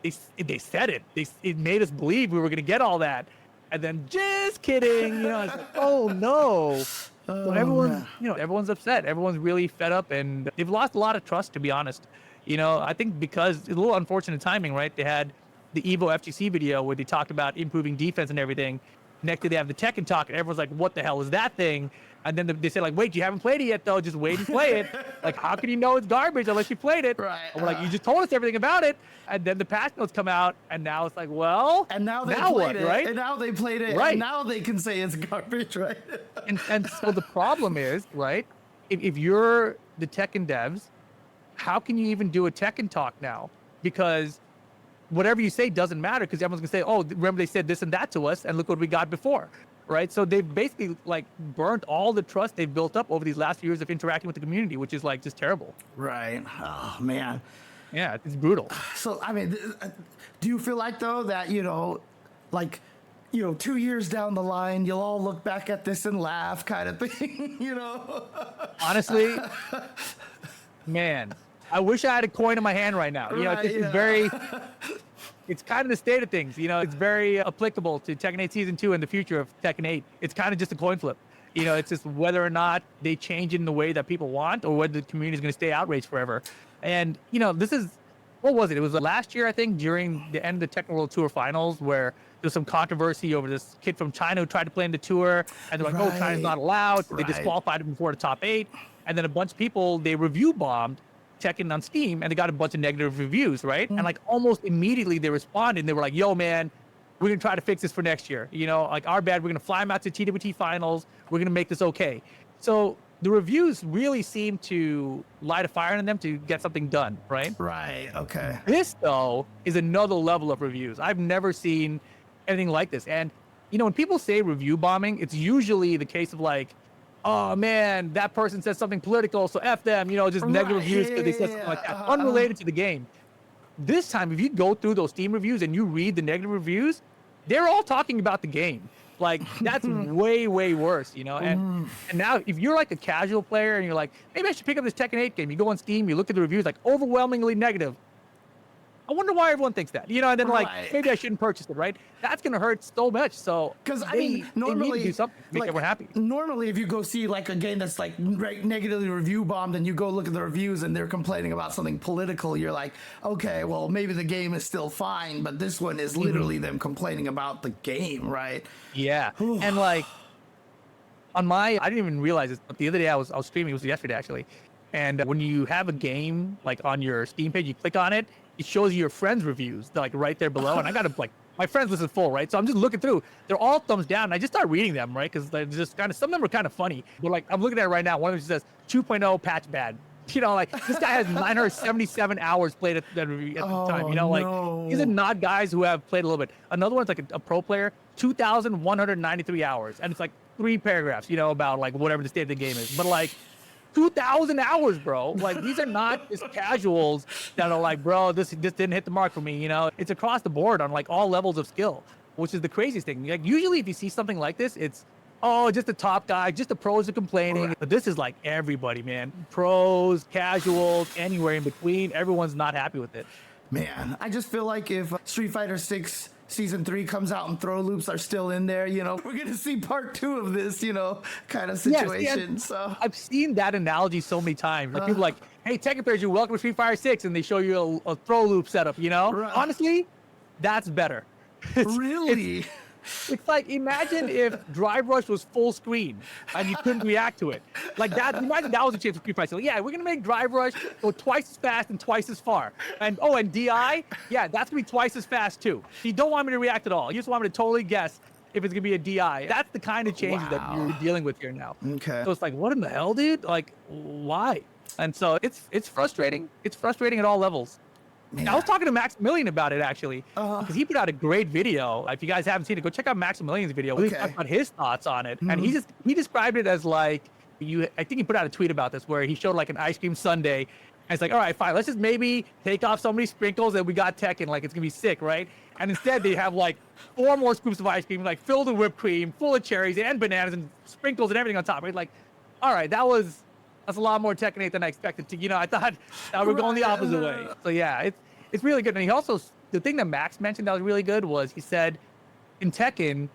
they said it, it made us believe we were going to get all that, and then just kidding, it's like, oh no. So everyone, everyone's upset, everyone's really fed up, and they've lost a lot of trust, to be honest. I think because it's a little unfortunate timing, right? They had the Evo FGC video where they talked about improving defense and everything. Next day they have the Tekken talk and everyone's like, what the hell is that thing? And then they say like, wait, you haven't played it yet though, just wait and play it. Like, how can you know it's garbage unless you played it? Right. And we're like, you just told us everything about it. And then the patch notes come out and now it's like, well, and now they now played what, it, right? And now they played it, right. And now they can say it's garbage, right? and so the problem is, right, if you're the Tekken devs, how can you even do a Tekken talk now? Because whatever you say doesn't matter because everyone's gonna say, oh, remember they said this and that to us and look what we got before, right? So they've basically like burnt all the trust they've built up over these last few years of interacting with the community, which is like just terrible. Right. Oh man. Yeah, it's brutal. So I mean, do you feel like though that 2 years down the line you'll all look back at this and laugh kind of thing? Honestly, man, I wish I had a coin in my hand right now. It's kind of the state of things. It's very applicable to Tekken 8 Season 2 and the future of Tekken 8. It's kind of just a coin flip. It's just whether or not they change it in the way that people want or whether the community is going to stay outraged forever. And this is what was it? It was last year, I think, during the end of the Tekken World Tour Finals, where there was some controversy over this kid from China who tried to play in the tour, and they're like, "Oh, China's not allowed." So they disqualified him before the top 8, and then a bunch of people they review bombed Tekken on Steam, and they got a bunch of negative reviews, right? And like almost immediately they responded, and they were like, "Yo, man, we're gonna try to fix this for next year. Like our bad. We're gonna fly him out to TWT finals. We're gonna make this okay." So the reviews really seem to light a fire in them to get something done, right? Right. Okay. This though is another level of reviews. I've never seen anything like this. And when people say review bombing, it's usually the case of like, "Oh man, that person says something political, so F them," just negative reviews because they said something like that, unrelated to the game. This time, if you go through those Steam reviews and you read the negative reviews, they're all talking about the game. Like that's way, way worse, and now if you're like a casual player and you're like, maybe I should pick up this Tekken 8 game, you go on Steam, you look at the reviews, like overwhelmingly negative. I wonder why everyone thinks that, and then like maybe I shouldn't purchase it, right? That's gonna hurt so much. So because normally they need to do something to make everyone happy. Normally, if you go see like a game that's like negatively review bombed, and you go look at the reviews and they're complaining about something political, you're like, okay, well maybe the game is still fine, but this one is literally them complaining about the game, right? Yeah, and like I didn't even realize this, but the other day I was streaming. It was yesterday actually, and when you have a game like on your Steam page, you click on it. It shows you your friends' reviews, like right there below. And I got to like, my friends list is full, right? So I'm just looking through. They're all thumbs down. And I just start reading them, right? Because they're just some of them are kind of funny. But like, I'm looking at it right now. One of them says 2.0 patch bad. Like this guy has 977 hours played at the time. Like these are not guys who have played a little bit. Another one's like a pro player, 2,193 hours. And it's like 3 paragraphs, about like whatever the state of the game is. But like, 2,000 hours, bro. Like these are not just casuals that are like, bro, this didn't hit the mark for me. It's across the board on like all levels of skill, which is the craziest thing. Like usually if you see something like this, it's just the top guy, just the pros are complaining. Right. But this is like everybody, man. Pros, casuals, anywhere in between. Everyone's not happy with it. Man, I just feel like if Street Fighter 6 Season 3 comes out and throw loops are still in there, we're going to see part 2 of this, kind of situation. Yes, so I've seen that analogy so many times. Like people like, "Hey, Tekken players, you're welcome to Street Fighter 6, and they show you a throw loop setup, Right. Honestly, that's better. Really? It's like, imagine if Drive Rush was full screen and you couldn't react to it. Like that, imagine that was a chance for Street Fighter. So yeah, we're gonna make Drive Rush go twice as fast and twice as far. And DI, yeah, that's gonna be twice as fast too. You don't want me to react at all. You just want me to totally guess if it's gonna be a DI. That's the kind of change that you're dealing with here now. Okay. So it's like, what in the hell, dude? Like, why? And so it's frustrating. It's frustrating at all levels. Man. I was talking to Maximilian about it actually, because he put out a great video. If you guys haven't seen it, go check out Maximilian's video. Okay. He talked about his thoughts on it, and he described it as like I think he put out a tweet about this where he showed like an ice cream sundae, and it's like, all right, fine, let's just maybe take off so many sprinkles and we got Tekken, like it's gonna be sick, right? And instead they have like 4 more scoops of ice cream, like filled with whipped cream, full of cherries and bananas and sprinkles and everything on top, right? Like, all right, that's a lot more Tekken 8 than I expected to. I thought that we're going the opposite way. So yeah, it's really good. And he also, the thing that Max mentioned that was really good was he said in Tekken,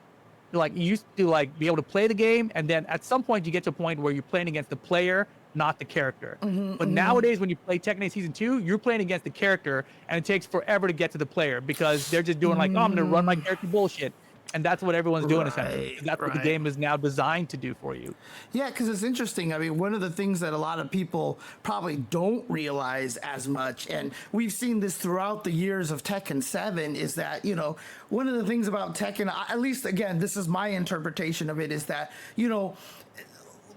like you used to like be able to play the game, and then at some point you get to a point where you're playing against the player, not the character. But nowadays when you play Tekken 8 Season 2, you're playing against the character, and it takes forever to get to the player because they're just doing like, oh, I'm gonna run my character bullshit. And that's what everyone's doing essentially. That's what the game is now designed to do for you. Yeah, because it's interesting. I mean, one of the things that a lot of people probably don't realize as much, and we've seen this throughout the years of Tekken 7, is that, one of the things about Tekken, at least again, this is my interpretation of it, is that,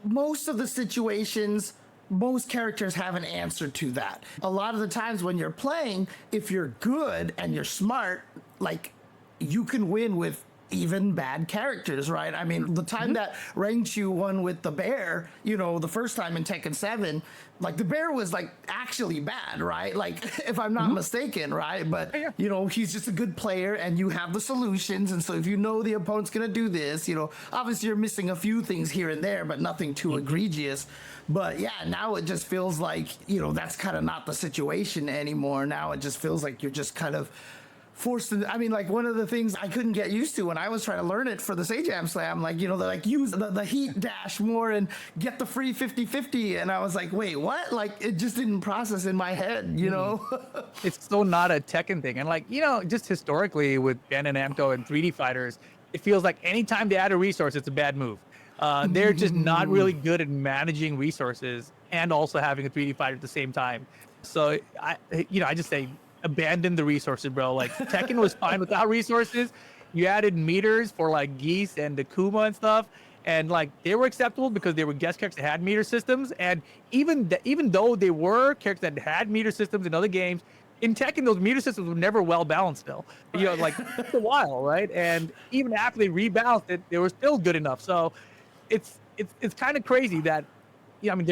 most of the situations, most characters have an answer to that. A lot of the times when you're playing, if you're good and you're smart, like you can win with even bad characters, right? I mean, the time that Rangchu won with the bear, the first time in Tekken 7, like the bear was like actually bad, right? Like if I'm not mistaken, right? But he's just a good player and you have the solutions. And so if the opponent's gonna do this, obviously you're missing a few things here and there, but nothing too egregious. But yeah, now it just feels like, that's kind of not the situation anymore. Now it just feels like you're just kind of forced to, I mean, like one of the things I couldn't get used to when I was trying to learn it for the Sage Slam, like, you know, they like use the heat dash more and get the free 50-50. And I was like, wait, what? Like, it just didn't process in my head, you know? It's still not a Tekken thing. And like, you know, just historically with Bandai Namco and 3D fighters, it feels like anytime they add a resource, it's a bad move. They're just not really good at managing resources and also having a 3D fighter at the same time. So I just say, abandon the resources, bro. Like Tekken was fine without resources. You added meters for like Geese and the Kuma and stuff, and like they were acceptable because they were guest characters that had meter systems. And even though they were characters that had meter systems in other games, in Tekken those meter systems were never well balanced. Still, you know, like it's a while, right? And even after they rebalanced it, they were still good enough. So it's kind of crazy that. Yeah, I mean,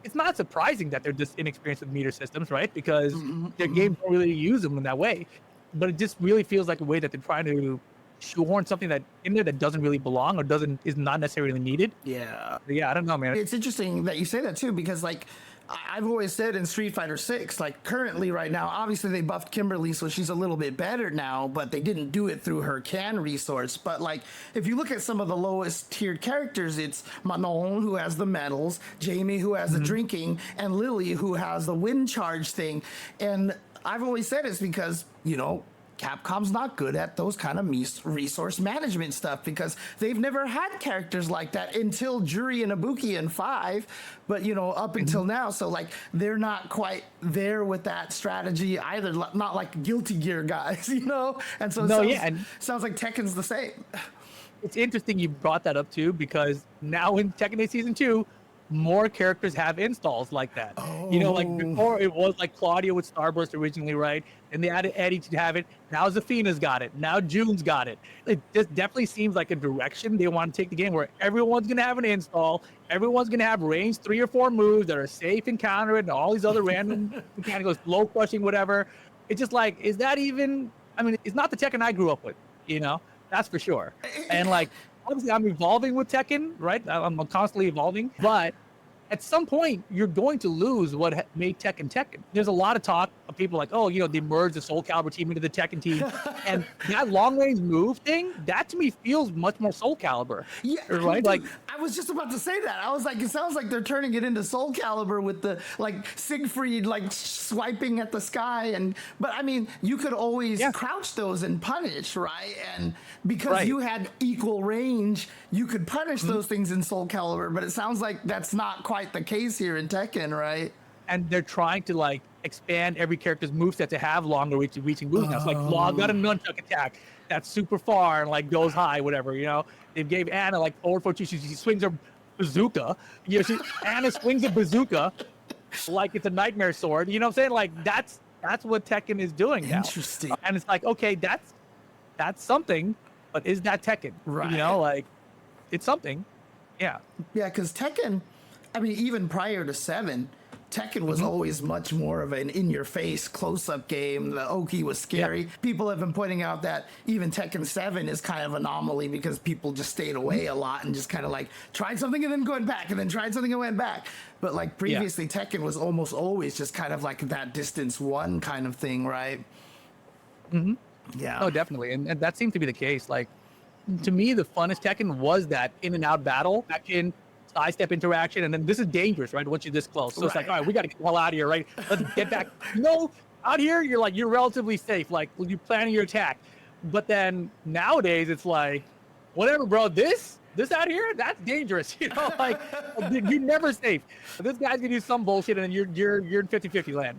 it's not surprising that they're just inexperienced with meter systems, right? Because their games don't really use them in that way. But it just really feels like a way that they're trying to shoehorn something that in there that doesn't really belong or is not necessarily needed. Yeah. But yeah, I don't know, man. It's interesting that you say that too, because like I've always said in Street Fighter 6, like currently right now, obviously they buffed Kimberly, so she's a little bit better now, but they didn't do it through her can resource. But like, if you look at some of the lowest tiered characters, it's Manon, who has the medals, Jamie, who has the drinking, and Lily, who has the wind charge thing. And I've always said it's because, you know, Capcom's not good at those kind of resource management stuff because they've never had characters like that until Juri and Ibuki in 5, but you know, up until now. So like they're not quite there with that strategy either, not like Guilty Gear guys, you know? And so sounds like Tekken's the same. It's interesting you brought that up too, because now in Tekken 8 Season 2, more characters have installs like that. You know, like before it was like Claudia with Starburst originally, right? And they added Eddie to have it. Now Zafina's got it. Now June's got it. It just definitely seems like a direction they want to take the game where everyone's going to have an install. Everyone's going to have range 3 or 4 moves that are safe and counter it and all these other random mechanics, low crushing, whatever. It's just like, is that even, I mean, it's not the Tekken I grew up with, you know? That's for sure. And like, obviously I'm evolving with Tekken, right? I'm constantly evolving, but at some point you're going to lose what made Tekken Tekken. There's a lot of talk of people like, oh, you know, they merged the Soulcalibur team into the Tekken team, and that long range move thing, that to me feels much more Soulcalibur. Yeah, right. Dude, like I was just about to say that. I was like, it sounds like they're turning it into Soulcalibur with the like Siegfried like swiping at the sky, but I mean, you could always crouch those and punish, right? And because you had equal range, you could punish those things in Soulcalibur. But it sounds like that's not quite the case here in Tekken, right? And they're trying to like expand every character's moveset to have longer reaching moves now. It's like Law got a nunchuck attack that's super far and like goes high, whatever, you know. They gave Anna like forward 4 she swings her bazooka. You know, Anna swings a bazooka like it's a nightmare sword. You know what I'm saying? Like that's what Tekken is doing now. Interesting. And it's like, okay, that's something, but is that Tekken? Right. You know, like it's something. Yeah. Yeah, because Tekken, I mean, even prior to 7, Tekken was always much more of an in-your-face, close-up game. The Oki was scary. People have been pointing out that even Tekken 7 is kind of an anomaly because people just stayed away a lot and just kind of like tried something and then going back and then tried something and went back. But like previously, Tekken was almost always just kind of like that distance 1 kind of thing, right? Yeah. Oh, definitely. And that seemed to be the case. Like, to me, the funnest Tekken was that in-and-out battle, action, side-step interaction, and then this is dangerous, right? Once you're this close. So it's like, all right, we got to get the hell out of here, right? Let's get back. No, out here, you're relatively safe. Like, when you're planning your attack. But then nowadays, it's like, whatever, bro, this out here, that's dangerous. You know, like, you're never safe. This guy's gonna do some bullshit, and then you're in 50-50 land.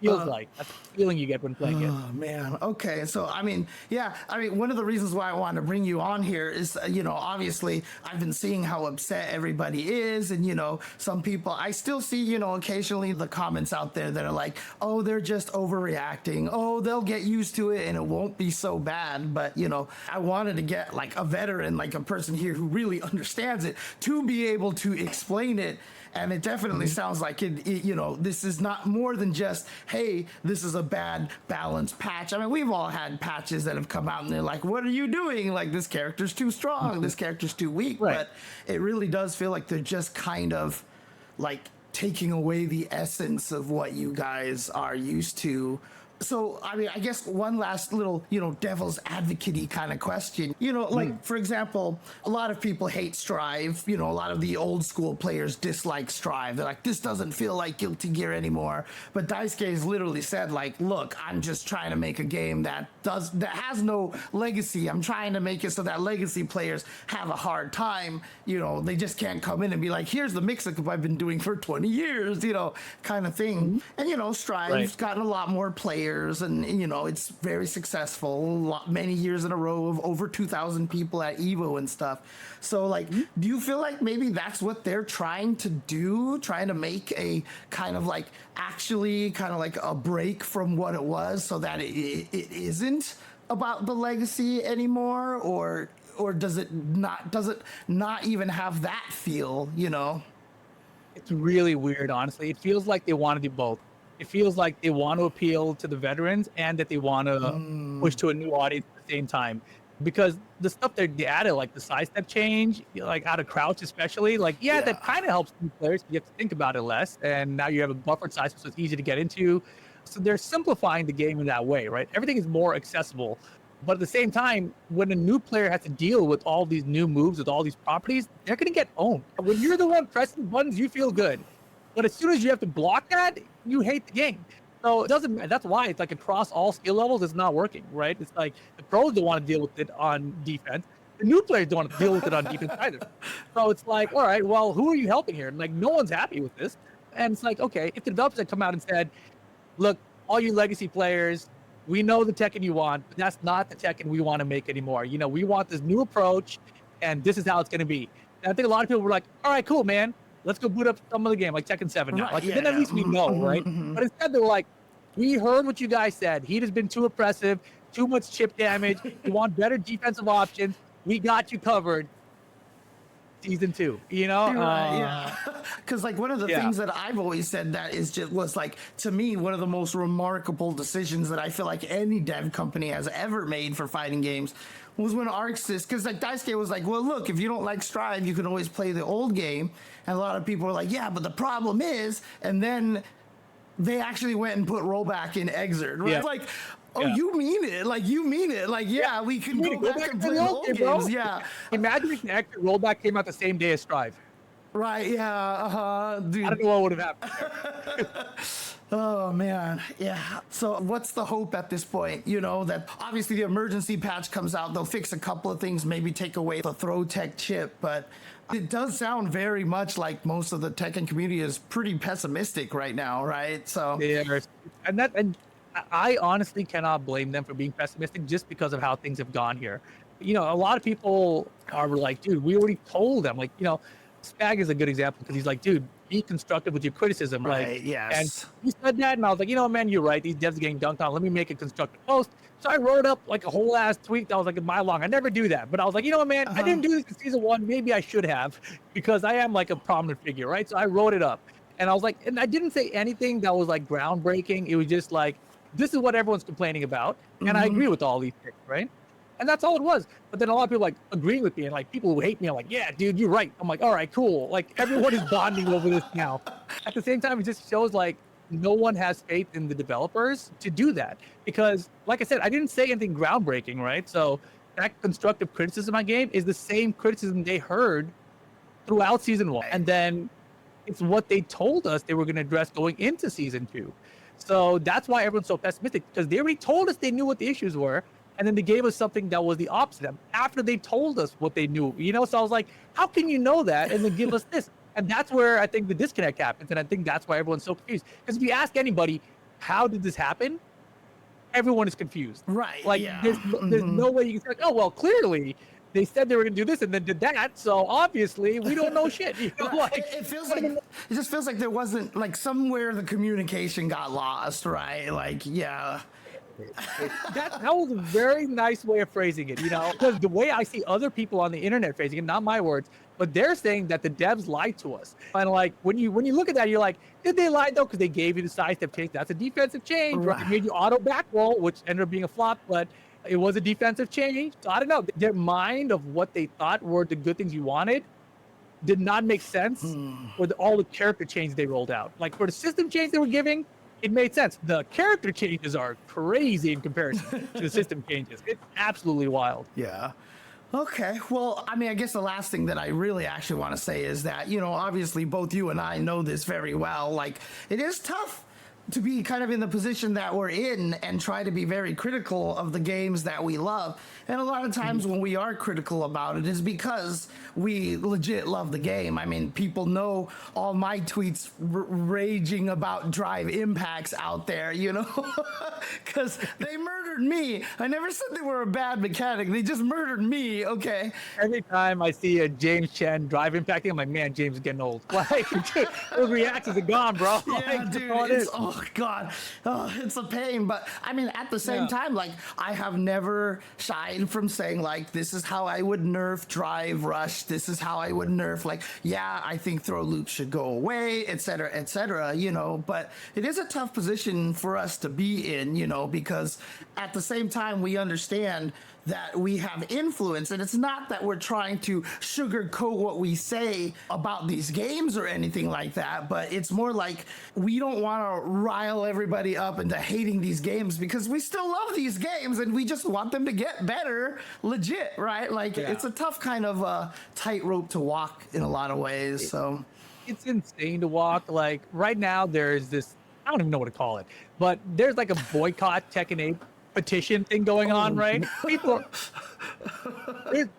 Feels like that's the feeling you get when playing it. Oh man. Okay. So I mean, one of the reasons why I wanted to bring you on here is, you know, obviously I've been seeing how upset everybody is, and you know, some people I still see, you know, occasionally the comments out there that are like, oh, they're just overreacting. Oh, they'll get used to it, and it won't be so bad. But you know, I wanted to get like a veteran, like a person here who really understands it to be able to explain it. And it definitely sounds like you know, this is not more than just, hey, this is a bad balanced patch. I mean, we've all had patches that have come out and they're like, what are you doing? Like, this character's too strong, this character's too weak. Right. But it really does feel like they're just kind of like taking away the essence of what you guys are used to So, I mean, I guess one last little, devil's advocate kind of question. Like, for example, a lot of people hate Strive. A lot of the old school players dislike Strive. They're like, this doesn't feel like Guilty Gear anymore. But Daisuke has literally said, like, look, I'm just trying to make a game that has no legacy. I'm trying to make it so that legacy players have a hard time. They just can't come in and be like, here's the mix-up I've been doing for 20 years, kind of thing. And, Strive's gotten a lot more players, and it's very successful, many years in a row of over 2,000 people at Evo and stuff. So like, do you feel like maybe that's what they're trying to do, trying to make a kind of like actually kind of like a break from what it was, so that it isn't about the legacy anymore, or does it not even have that feel? It's really weird, honestly. It feels like they want to do both. It feels like they want to appeal to the veterans and that they want to push to a new audience at the same time. Because the stuff that they added, like the sidestep change, like how to crouch especially, like, that kind of helps new players. You have to think about it less. And now you have a buffered sidestep, so it's easy to get into. So they're simplifying the game in that way, right? Everything is more accessible. But at the same time, when a new player has to deal with all these new moves, with all these properties, they're going to get owned. When you're the one pressing buttons, you feel good. But as soon as you have to block that, you hate the game. So it doesn't. That's why it's like across all skill levels, it's not working, right? It's like the pros don't want to deal with it on defense. The new players don't want to deal with it on defense either. So it's like, all right, well, who are you helping here? Like, no one's happy with this. And it's like, okay, if the developers had come out and said, look, all you legacy players, we know the Tekken you want, but that's not the Tekken we want to make anymore. We want this new approach, and this is how it's going to be. And I think a lot of people were like, all right, cool, man. Let's go boot up some of the game, like Tekken 7 now. Right, then at least we know, right? But instead they were like, we heard what you guys said. Heat has been too oppressive, too much chip damage. You want better defensive options. We got you covered. Season 2, because like one of the things that I've always said that was like, to me, one of the most remarkable decisions that I feel like any dev company has ever made for fighting games was when ArcSys, because like Daisuke was like, well, look, if you don't like Strive, you can always play the old game. And a lot of people were like, yeah, but the problem is, and then they actually went and put rollback in Exert, right? Like, you mean it? Like, you mean it? Like, we can go back and play the old games. Bro. Yeah. Imagine if the Exert rollback came out the same day as Strive. Right, dude. I don't know what would have happened. Oh man, yeah. So what's the hope at this point? That obviously the emergency patch comes out, they'll fix a couple of things, maybe take away the throw tech chip, but it does sound very much like most of the Tekken community is pretty pessimistic right now, right? So and I honestly cannot blame them for being pessimistic just because of how things have gone here. A lot of people are like, dude, we already told them, like, Spag is a good example because he's like, dude, be constructive with your criticism, right? Right, yes. And he said that, and I was like, man, you're right. These devs are getting dunked on. Let me make a constructive post. So I wrote up like a whole ass tweet that was like a mile long. I never do that, but I was like, man, I didn't do this in season 1. Maybe I should have, because I am like a prominent figure, right? So I wrote it up, and I was like, and I didn't say anything that was like groundbreaking. It was just like, this is what everyone's complaining about, and I agree with all these things, right? And that's all it was. But then a lot of people like agreeing with me, and like people who hate me, I'm like, yeah, dude, you're right. I'm like, all right, cool. Like everyone is bonding over this now. At the same time, it just shows like no one has faith in the developers to do that, because like I said, I didn't say anything groundbreaking, right? So that constructive criticism I gave is the same criticism they heard throughout season 1. And then it's what they told us they were going to address going into season 2. So that's why everyone's so pessimistic, because they already told us they knew what the issues were, and then they gave us something that was the opposite after they told us what they knew. So I was like, how can you know that and then give us this? And that's where I think the disconnect happens, and I think that's why everyone's so confused. Because if you ask anybody, how did this happen? Everyone is confused. Right. Like, there's no way you can say, oh, well, clearly they said they were going to do this and then did that, so obviously we don't know shit. Like, it feels like it just feels like there wasn't, like, somewhere the communication got lost, right? Like, that was a very nice way of phrasing it, because the way I see other people on the internet phrasing it, not my words, but they're saying that the devs lied to us. And like, when you look at that, you're like, did they lie though? Because they gave you the sidestep change. That's a defensive change. Right? It made you auto back roll, which ended up being a flop, but it was a defensive change. So I don't know. Their mind of what they thought were the good things you wanted did not make sense with all the character change they rolled out. Like for the system change they were giving, it made sense. The character changes are crazy in comparison to the system changes. It's absolutely wild. Yeah. Okay. Well, I mean, I guess the last thing that I really actually want to say is that, obviously both you and I know this very well. Like, it is tough to be kind of in the position that we're in and try to be very critical of the games that we love. And a lot of times when we are critical about it is because we legit love the game. I mean, people know all my tweets raging about drive impacts out there, because they murdered me. I never said they were a bad mechanic. They just murdered me. Okay. Every time I see a James Chen drive impacting, I'm like, man, James is getting old. Like, dude, those reactions are gone, bro. Yeah, Like, dude, oh God, it's a pain. But I mean, at the same time, like, I have never shied from saying, like, this is how I would nerf drive rush. This is how I would nerf, like, yeah, I think throw loop should go away, etc., etc., but it is a tough position for us to be in, because at the same time, we understand that we have influence, and it's not that we're trying to sugarcoat what we say about these games or anything like that, but it's more like we don't want to rile everybody up into hating these games because we still love these games and we just want them to get better, legit, right? Like, it's a tough kind of tightrope to walk in a lot of ways. So it's insane to walk. Like, right now, there's this, I don't even know what to call it, but there's like a boycott Tekken 8 petition thing going on, right? People,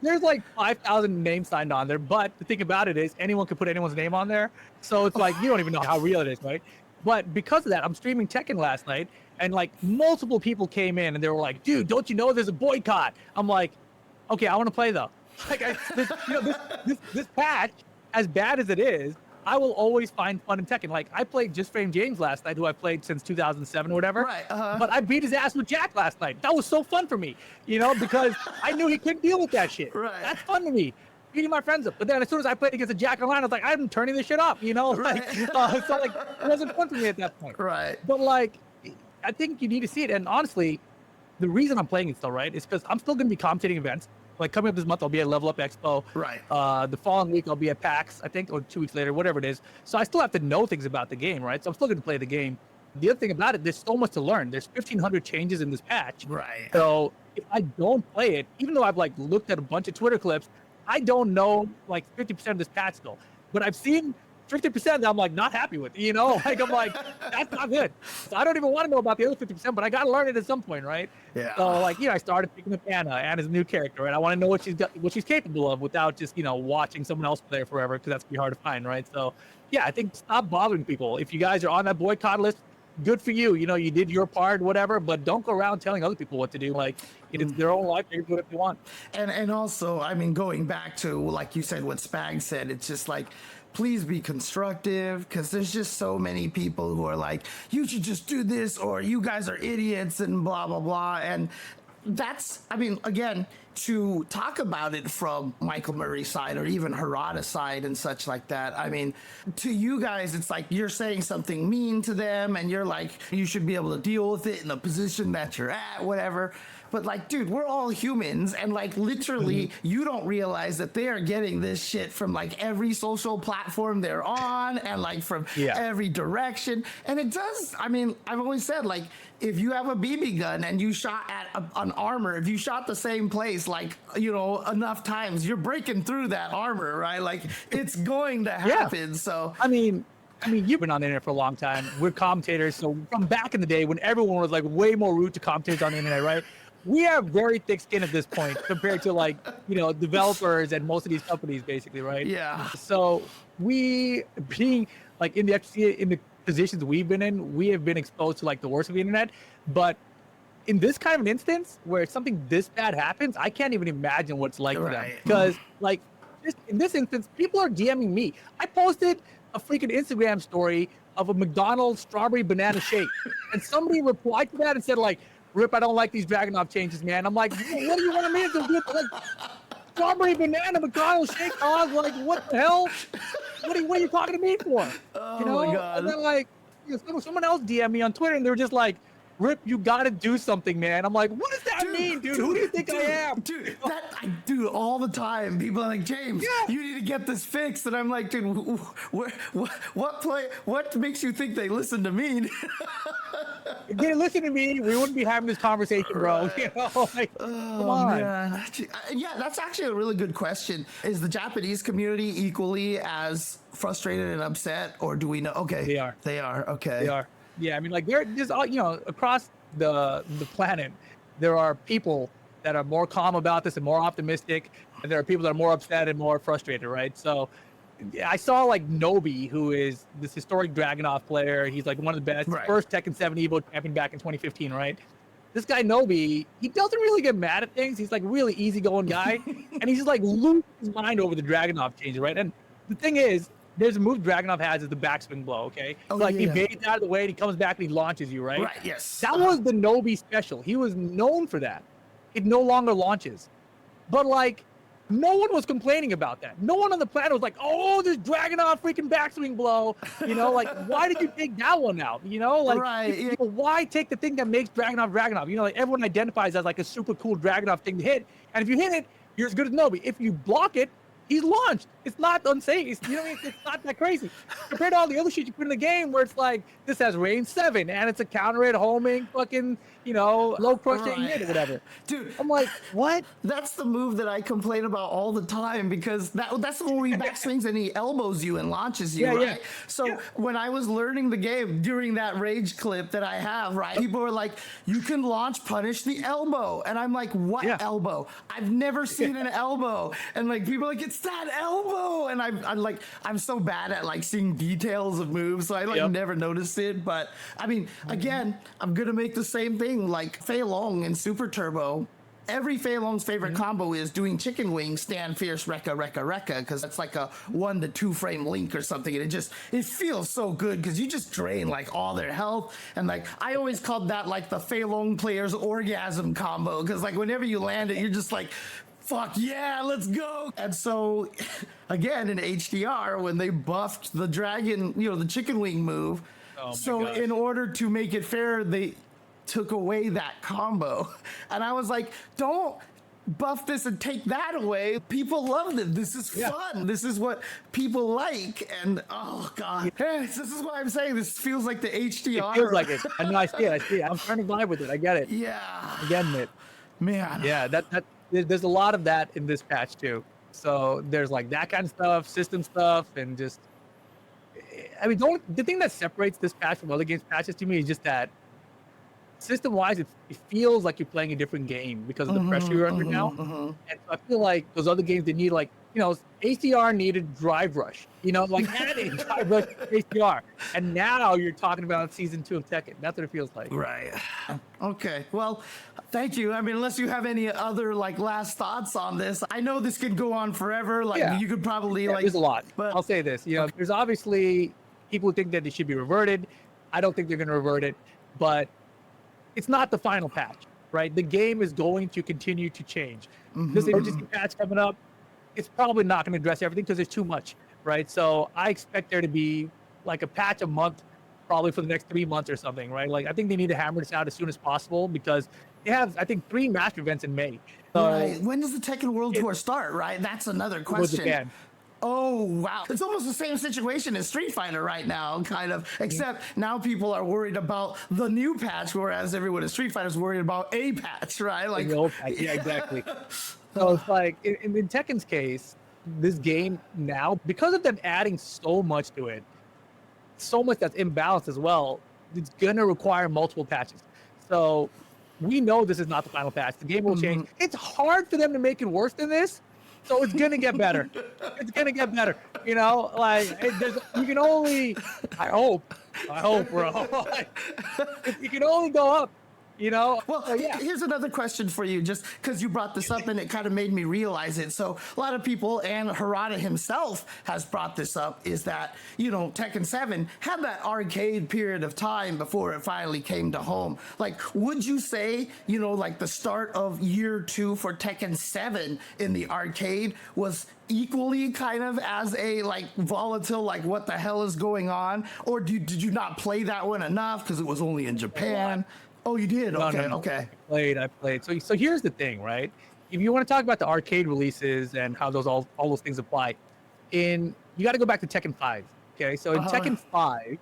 there's like 5,000 names signed on there, but the thing about it is anyone can put anyone's name on there, so it's like you don't even know how real it is, right? But because of that, I'm streaming Tekken last night, and like multiple people came in and they were like, dude, don't you know there's a boycott? I'm like, okay, I want to play though. Like, this patch, as bad as it is, I will always find fun in Tekken. Like, I played Just Frame James last night, who I played since 2007 or whatever. Right. But I beat his ass with Jack last night. That was so fun for me, because I knew he couldn't deal with that shit. Right. That's fun to me, beating my friends up. But then as soon as I played against a Jack online, I was like, I'm turning this shit up, Right. So like, it wasn't fun for me at that point. Right. But like, I think you need to see it. And honestly, the reason I'm playing it still, right, is because I'm still going to be commentating events. Like, coming up this month, I'll be at Level Up Expo. Right. The following week, I'll be at PAX, I think, or 2 weeks later, whatever it is. So I still have to know things about the game, right? So I'm still going to play the game. The other thing about it, there's so much to learn. There's 1,500 changes in this patch. Right. So if I don't play it, even though I've like looked at a bunch of Twitter clips, I don't know like 50% of this patch still. But I've seen 50% that I'm like not happy with, like I'm like, that's not good. So I don't even want to know about the other 50%, but I got to learn it at some point, right? Yeah. So like, I started picking up Anna's a new character, right? I want to know what she's capable of without just, watching someone else play forever, because that's gonna be hard to find, right? So yeah, I think stop bothering people. If you guys are on that boycott list, good for you. You did your part, whatever, but don't go around telling other people what to do. Like, it's their own life. They can do what they want. And also, I mean, going back to, like you said, what Spag said, it's just like, please be constructive, because there's just so many people who are like, you should just do this, or you guys are idiots, and blah, blah, blah. And that's, I mean, again, to talk about it from Michael Murray's side or even Harada's side and such like that, I mean, to you guys, it's like you're saying something mean to them and you're like, you should be able to deal with it in the position that you're at, whatever. But like, dude, we're all humans, and like literally you don't realize that they are getting this shit from like every social platform they're on, and like from every direction. And it does, I mean, I've always said, like, if you have a BB gun and you shot at an armor, if you shot the same place like, enough times, you're breaking through that armor, right? Like, it's going to happen. So I mean, you've been on the internet for a long time. We're commentators, so from back in the day when everyone was like way more rude to commentators on the internet, right? We have very thick skin at this point compared to like, developers and most of these companies, basically, right? Yeah. So we, being like in the FTC, in the positions we've been in, we have been exposed to like the worst of the internet. But in this kind of an instance where something this bad happens, I can't even imagine what it's like for them. Because like in this instance, people are DMing me. I posted a freaking Instagram story of a McDonald's strawberry banana shake, and somebody replied to that and said like, Rip, I don't like these Dragunov changes, man. I'm like, what do you want me to do? Like, strawberry banana McDonald's shake, dog. Like, what the hell? What are you talking to me for? Oh my God. And then like, someone else DM me on Twitter, and they were just like, Rip, you gotta do something, man. I'm like, what does that mean, dude? Who do you think I am? Dude, that I do all the time. People are like, James, Yeah. you need to get this fixed. And I'm like, dude, what makes you think they listen to me? If they listen to me, we wouldn't be having this conversation, bro. You know, like, come on. Man. Yeah, that's actually a really good question. Is the Japanese community equally as frustrated and upset, or do we know? Okay, They are. They are. Okay. They are. Yeah, I mean, like they're just all, you know, across the planet, there are people that are more calm about this and more optimistic, and there are people that are more upset and more frustrated, right? So I saw like Nobi, who is this historic Dragunov player. He's like one of the best, Right. first Tekken 7 Evo champion back in 2015, right? This guy Nobi, he doesn't really get mad at things. He's like really easygoing guy, and he's just like losing his mind over the Dragunov changes, right? And the thing is, there's a move Dragunov has is the backswing blow, okay? Oh, So, like yeah. he baits out of the way, and he comes back and he launches you, right? Right. Yes. That was the Nobi special. He was known for that. It no longer launches. But like, no one was complaining about that. No one on the planet was like, oh, this Dragunov freaking backswing blow. You know, like, why did you take that one out? You know, like, Right, yeah. why take the thing that makes Dragunov Dragunov? You know, like everyone identifies as like a super cool Dragunov thing to hit. And if you hit it, you're as good as Nobi. If you block it, he's launched. It's not unsafe. You know, it's not that crazy compared to all the other shit you put in the game, where it's like this has range 7 and it's a counter hit, homing, fucking, you know, low crochet hit or whatever. Dude, I'm like, what? that's the move that I complain about all the time, because that's the one where he backswings and he elbows you and launches you, Yeah, right? yeah. So Yeah. when I was learning the game during that rage clip that I have, right, people were like, you can launch punish the elbow. And I'm like, what Yeah. elbow? I've never seen an elbow. And like people are like, it's that elbow. And I'm so bad at like seeing details of moves, so I like Yep. never noticed it. But I mean, again, I'm gonna make the same thing like Fei Long in Super Turbo. Every Fei Long's favorite combo is doing chicken wings, stand fierce, rekka, rekka, rekka, because it's like a 1 to 2 frame link or something. And it feels so good because you just drain like all their health. And like, I always called that like the Fei Long player's orgasm combo, because like whenever you land it, you're just like, fuck yeah, let's go. And so again, in HDR, when they buffed the dragon, you know, the chicken wing move, Oh my so gosh. in order to make it fair, they took away that combo. And I was like, don't buff this and take that away. People loved it. This is Yeah. fun. This is what people like. And oh God, this is why I'm saying this feels like the HDR. It feels like it. I know, I see it. I'm trying to vibe with it. I get it. Yeah, I'm getting it. man. Yeah, there's a lot of that in this patch too. So there's like that kind of stuff, system stuff, and just, I mean, the thing that separates this patch from other games patches to me is just that system-wise, it feels like you're playing a different game because of the pressure you're under now. And so I feel like those other games, they need like, you know, HDR needed Drive Rush, you know, like adding Drive Rush to HDR. And now you're talking about season 2 of Tekken. That's what it feels like. Right. Okay. Well, thank you. I mean, unless you have any other like last thoughts on this, I know this could go on forever. Like Yeah. you could probably Yeah, like. there's a lot. But I'll say this, you know, there's obviously people who think that it should be reverted. I don't think they're going to revert it, but it's not the final patch, right? The game is going to continue to change. This emergency patch coming up, it's probably not going to address everything because there's too much, right? So I expect there to be like a patch a month, probably for the next 3 months or something, right? Like I think they need to hammer this out as soon as possible because they have, I think, 3 master events in May. So right. When does the Tekken World Tour start? Right. That's another it was question. Japan. Oh, wow. It's almost the same situation as Street Fighter right now, kind of, except now people are worried about the new patch, whereas everyone in Street Fighter is worried about a patch, right? Like, The old patch. Yeah, exactly. So it's like in Tekken's case, this game now, because of them adding so much to it, so much that's imbalanced as well, it's gonna require multiple patches. So we know this is not the final patch. The game will change. It's hard for them to make it worse than this. So it's gonna get better. It's gonna get better. You know, like you can only. I hope, bro. Like, you can only go up. You know. well, So, yeah. here's another question for you, just because you brought this up and it kind of made me realize it. So a lot of people, and Harada himself has brought this up, is that, you know, Tekken 7 had that arcade period of time before it finally came to home. Like, would you say, you know, like the start of year 2 for Tekken 7 in the arcade was equally kind of as a like volatile, like what the hell is going on? Or did you not play that one enough because it was only in Japan? Oh, you did? No, Okay, no, no. okay. I played. So here's the thing, right? If you want to talk about the arcade releases and how those all those things apply, you got to go back to Tekken 5. Okay, so in Uh-huh. Tekken 5,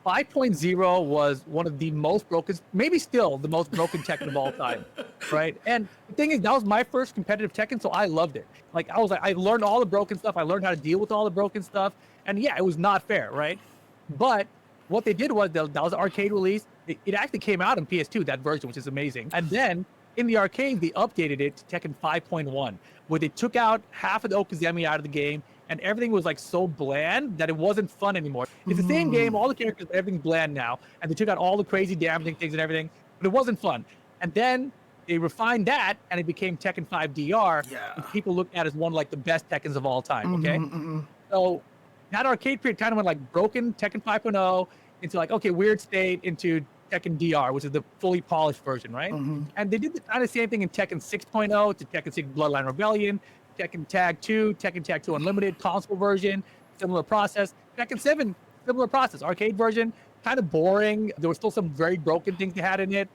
5.0 was one of the most broken, maybe still the most broken Tekken of all time, right? And the thing is, that was my first competitive Tekken, so I loved it. Like I was like, I learned all the broken stuff. I learned how to deal with all the broken stuff, and yeah, it was not fair, right? But what they did was that was an arcade release. It actually came out on PS2, that version, which is amazing. And then in the arcade, they updated it to Tekken 5.1, where they took out half of the Okazemi out of the game, and everything was like so bland that it wasn't fun anymore. It's the same game, all the characters, everything's bland now, and they took out all the crazy damaging things and everything, but it wasn't fun. And then they refined that, and it became Tekken 5 DR, Yeah. which people look at as one of like the best Tekkens of all time. Okay, so that arcade period kind of went like broken Tekken 5.0 into like, okay, weird state into Tekken DR, which is the fully polished version, right? And they did the kind of same thing in Tekken 6.0 to Tekken 6 Bloodline Rebellion, Tekken Tag 2, Tekken Tag 2 Unlimited, console version, similar process. Tekken 7, similar process, arcade version, kind of boring. There was still some very broken things they had in it.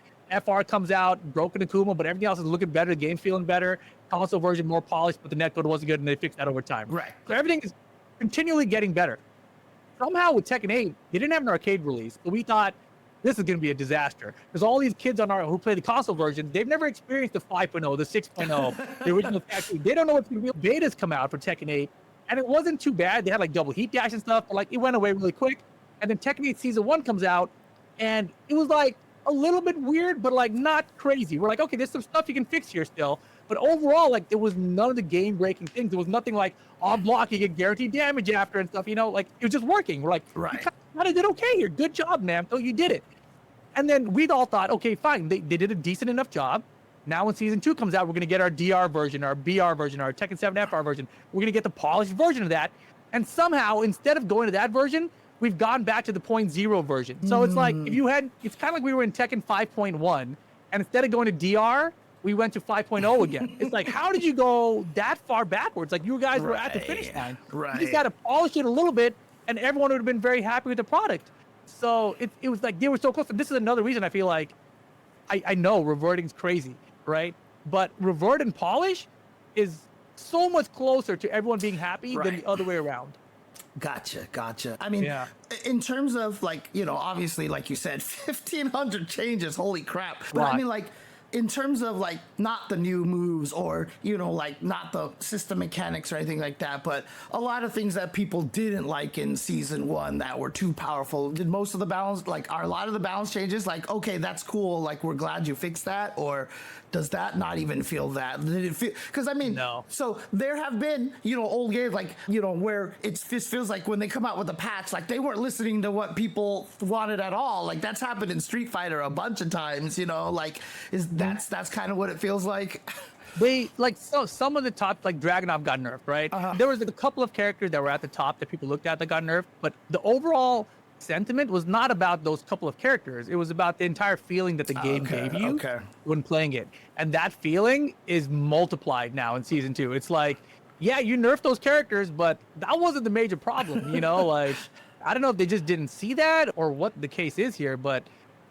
FR comes out, broken Akuma, but everything else is looking better, the game's feeling better. Console version more polished, but the netcode wasn't good, and they fixed that over time. Right. So everything is continually getting better. Somehow with Tekken 8, they didn't have an arcade release, but we thought this is going to be a disaster because all these kids who play the console version, they've never experienced the 5.0, the 6.0, the original factory. They don't know what's going to be. Betas come out for Tekken 8, and it wasn't too bad. They had like double heat dash and stuff, but like it went away really quick. And then Tekken 8 Season 1 comes out, and it was like a little bit weird, but like not crazy. We're like, okay, there's some stuff you can fix here still. But overall, like there was none of the game-breaking things. There was nothing like on block, you get guaranteed damage after and stuff, like it was just working. We're like, Right. You kind of did okay here. Good job, Namco. You did it. And then we'd all thought, okay, fine. They did a decent enough job. Now when Season 2 comes out, we're going to get our DR version, our BR version, our Tekken 7 FR version. We're going to get the polished version of that. And somehow, instead of going to that version, we've gone back to the 0.0 version. So it's like, it's kind of like we were in Tekken 5.1, and instead of going to DR, we went to 5.0 again. It's like, how did you go that far backwards? Like, you guys were at the finish line. Right. You just got to polish it a little bit, and everyone would have been very happy with the product. So it was like they were so close. And this is another reason I feel like I know reverting's crazy, right? But revert and polish is so much closer to everyone being happy than the other way around. Gotcha. I mean, Yeah. in terms of like, obviously, like you said, 1,500 changes, holy crap. But I Right. mean, like, in terms of like not the new moves or like not the system mechanics or anything like that, but a lot of things that people didn't like in Season 1 that were too powerful. Did most of the balance, like, are a lot of the balance changes like, okay, that's cool, like we're glad you fixed that, or does that not even feel that? Did it feel? Because I mean, No. So there have been old games like where this feels like when they come out with a patch, like they weren't listening to what people wanted at all. Like that's happened in Street Fighter a bunch of times. Like that's kind of what it feels like. They so some of the top, like Dragunov got nerfed, right? There was a couple of characters that were at the top that people looked at that got nerfed, but the overall sentiment was not about those couple of characters. It was about the entire feeling that the game gave you when playing it. And that feeling is multiplied now in Season 2. It's like, yeah, you nerfed those characters, but that wasn't the major problem, like I don't know if they just didn't see that or what the case is here, but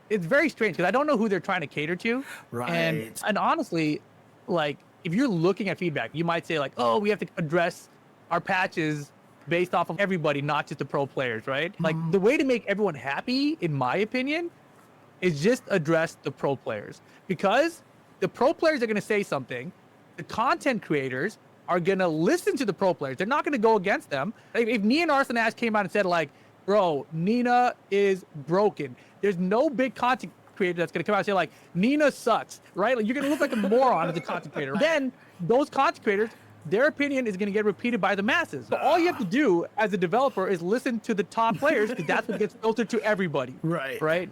it's very strange because I don't know who they're trying to cater to. Right. And honestly, like if you're looking at feedback, you might say like, oh, we have to address our patches based off of everybody, not just the pro players, right? Like the way to make everyone happy, in my opinion, is just address the pro players, because the pro players are going to say something. The content creators are going to listen to the pro players. They're not going to go against them. If Nia and Arson Ash came out and said like, bro, Nina is broken, there's no big content creator that's going to come out and say like, Nina sucks, right? Like, you're going to look like a moron as a content creator. Then those content creators, their opinion is going to get repeated by the masses. So all you have to do as a developer is listen to the top players, because that's what gets filtered to everybody. Right.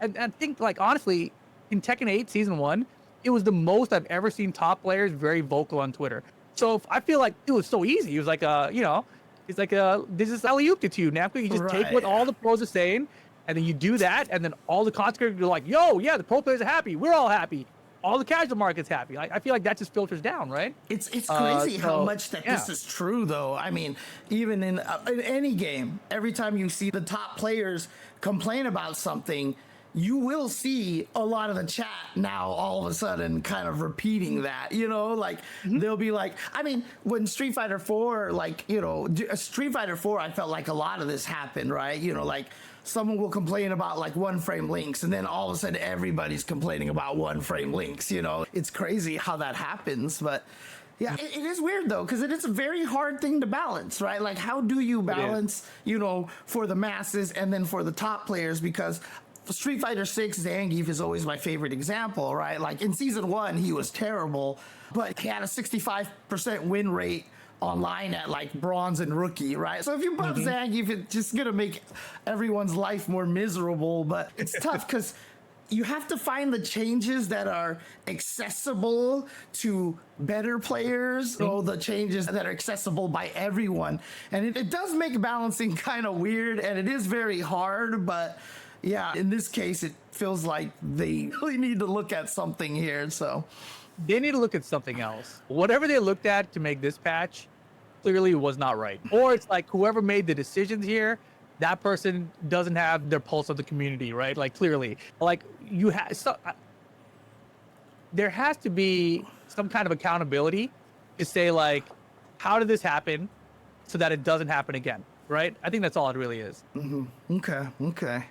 And think, like, honestly, in Tekken 8 Season 1, it was the most I've ever seen top players very vocal on Twitter. So I feel like it was so easy. It was like, it's like this is alley-oop to you, Namco. You just take what all the pros are saying, and then you do that, and then all the content creators are like, yo, yeah, the pro players are happy. We're all happy. All the casual market's happy. I feel like that just filters down, right? It's crazy how much this is true, though. I mean, even in any game, every time you see the top players complain about something, you will see a lot of the chat now all of a sudden kind of repeating that, like they'll be like, I mean, when Street Fighter 4, like, Street Fighter 4, I felt like a lot of this happened, right? Like someone will complain about like one frame links, and then all of a sudden everybody's complaining about one frame links, It's crazy how that happens, but yeah, it is weird though, because it is a very hard thing to balance, right? Like, how do you balance, for the masses and then for the top players? Because Street Fighter 6, Zangief is always my favorite example, right? Like in season 1, he was terrible, but he had a 65% win rate online at like bronze and rookie, right? So if you buff Zangief, it's just gonna make everyone's life more miserable, but it's tough because you have to find the changes that are accessible to better players, or the changes that are accessible by everyone. And it does make balancing kind of weird, and it is very hard, but yeah, in this case, it feels like they really need to look at something here, so. They need to look at something else. Whatever they looked at to make this patch clearly was not right. Or it's like whoever made the decisions here, that person doesn't have their pulse of the community, right? Like clearly, like there has to be some kind of accountability to say like, how did this happen so that it doesn't happen again, right? I think that's all it really is. Okay.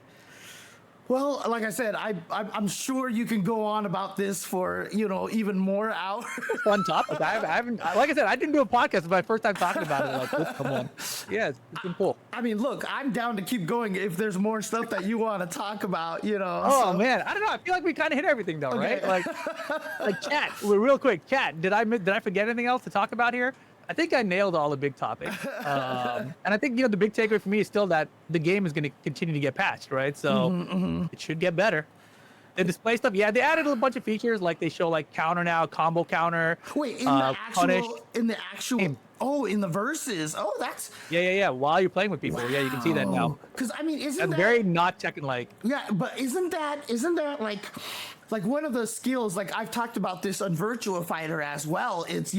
Well, like I said, I'm sure you can go on about this for, even more hours. Fun topic. I haven't, like I said, I didn't do a podcast. It's my first time talking about it like this. Come on. Yeah, it's been cool. I mean, look, I'm down to keep going if there's more stuff that you want to talk about, Oh, man. I don't know. I feel like we kind of hit everything though, right? Like chat, real quick, chat. Did I forget anything else to talk about here? I think I nailed all the big topics. And I think, the big takeaway for me is still that the game is going to continue to get patched, right? So it should get better. The display stuff, yeah, they added a bunch of features, like they show like counter now, combo counter. Wait, in the actual game. Oh, in the verses. Oh, that's Yeah. While you're playing with people, yeah, you can see that now. Because I mean, isn't that's that very not Tekken like? Yeah, but isn't that like one of the skills? Like I've talked about this on Virtua Fighter as well. It's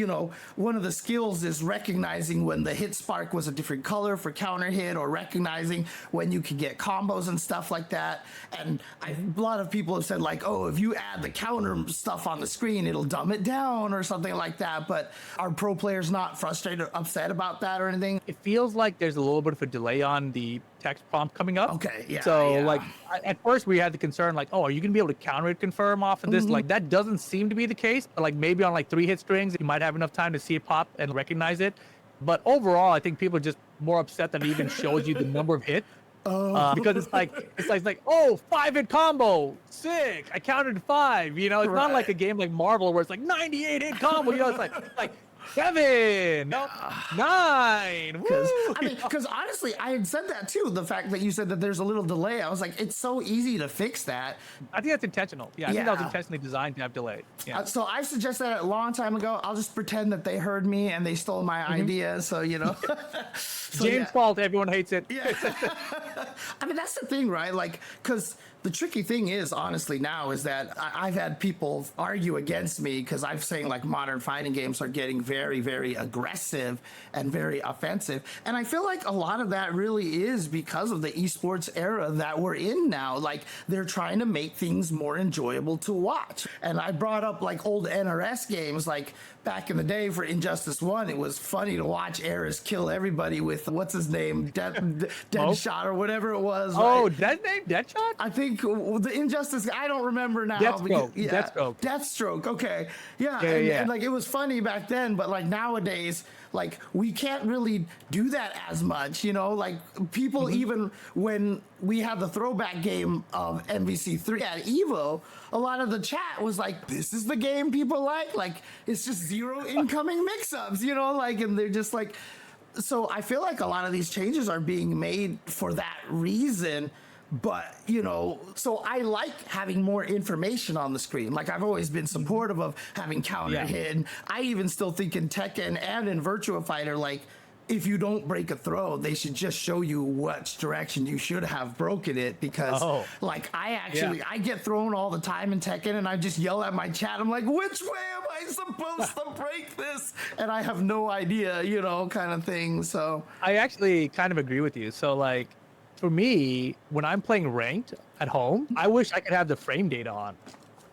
one of the skills is recognizing when the hit spark was a different color for counter hit, or recognizing when you can get combos and stuff like that. And a lot of people have said like, oh, if you add the counter stuff on the screen, it'll dumb it down or something like that. But are pro players not frustrated or upset about that or anything? It feels like there's a little bit of a delay on the text prompt coming up. Okay, yeah. So like at first we had the concern like, oh, are you gonna be able to counter it confirm off of this? Like that doesn't seem to be the case, but like maybe on like 3 hit strings, you might have enough time to see it pop and recognize it. But overall, I think people are just more upset that it even shows you the number of hits. Because it's like, oh, 5-hit combo, sick. I counted 5. It's not like a game like Marvel where it's like 98 hit combo. It's like 7, 9. Because honestly, I had said that too. The fact that you said that there's a little delay, I was like, it's so easy to fix that. I think that's intentional. Yeah, I think that was intentionally designed to have delay. Yeah. So I suggested that a long time ago. I'll just pretend that they heard me and they stole my idea. So James' fault. Everyone hates it. Yeah. I mean, that's the thing, right? Like, because the tricky thing is, honestly, now is that I've had people argue against me because I'm saying like modern fighting games are getting very, very aggressive and very offensive. And I feel like a lot of that really is because of the esports era that we're in now. Like they're trying to make things more enjoyable to watch. And I brought up like old NRS games, like back in the day for Injustice 1, it was funny to watch Ares kill everybody with, what's his name, Deadshot or whatever it was. Oh, right? that name, Deadshot? I think the Injustice, I don't remember now. Deathstroke, okay. Yeah, and like it was funny back then, but like nowadays, like we can't really do that as much, like people, even when we had the throwback game of MVC3 at Evo, a lot of the chat was like, this is the game people like it's just 0 incoming mix-ups, and they're just like, so I feel like a lot of these changes are being made for that reason. But, so I like having more information on the screen. Like I've always been supportive of having counter hit. And I even still think in Tekken and in Virtua Fighter, like if you don't break a throw, they should just show you which direction you should have broken it. Because like I get thrown all the time in Tekken and I just yell at my chat. I'm like, which way am I supposed to break this? And I have no idea, kind of thing. So I actually kind of agree with you. So like, for me, when I'm playing ranked at home, I wish I could have the frame data on.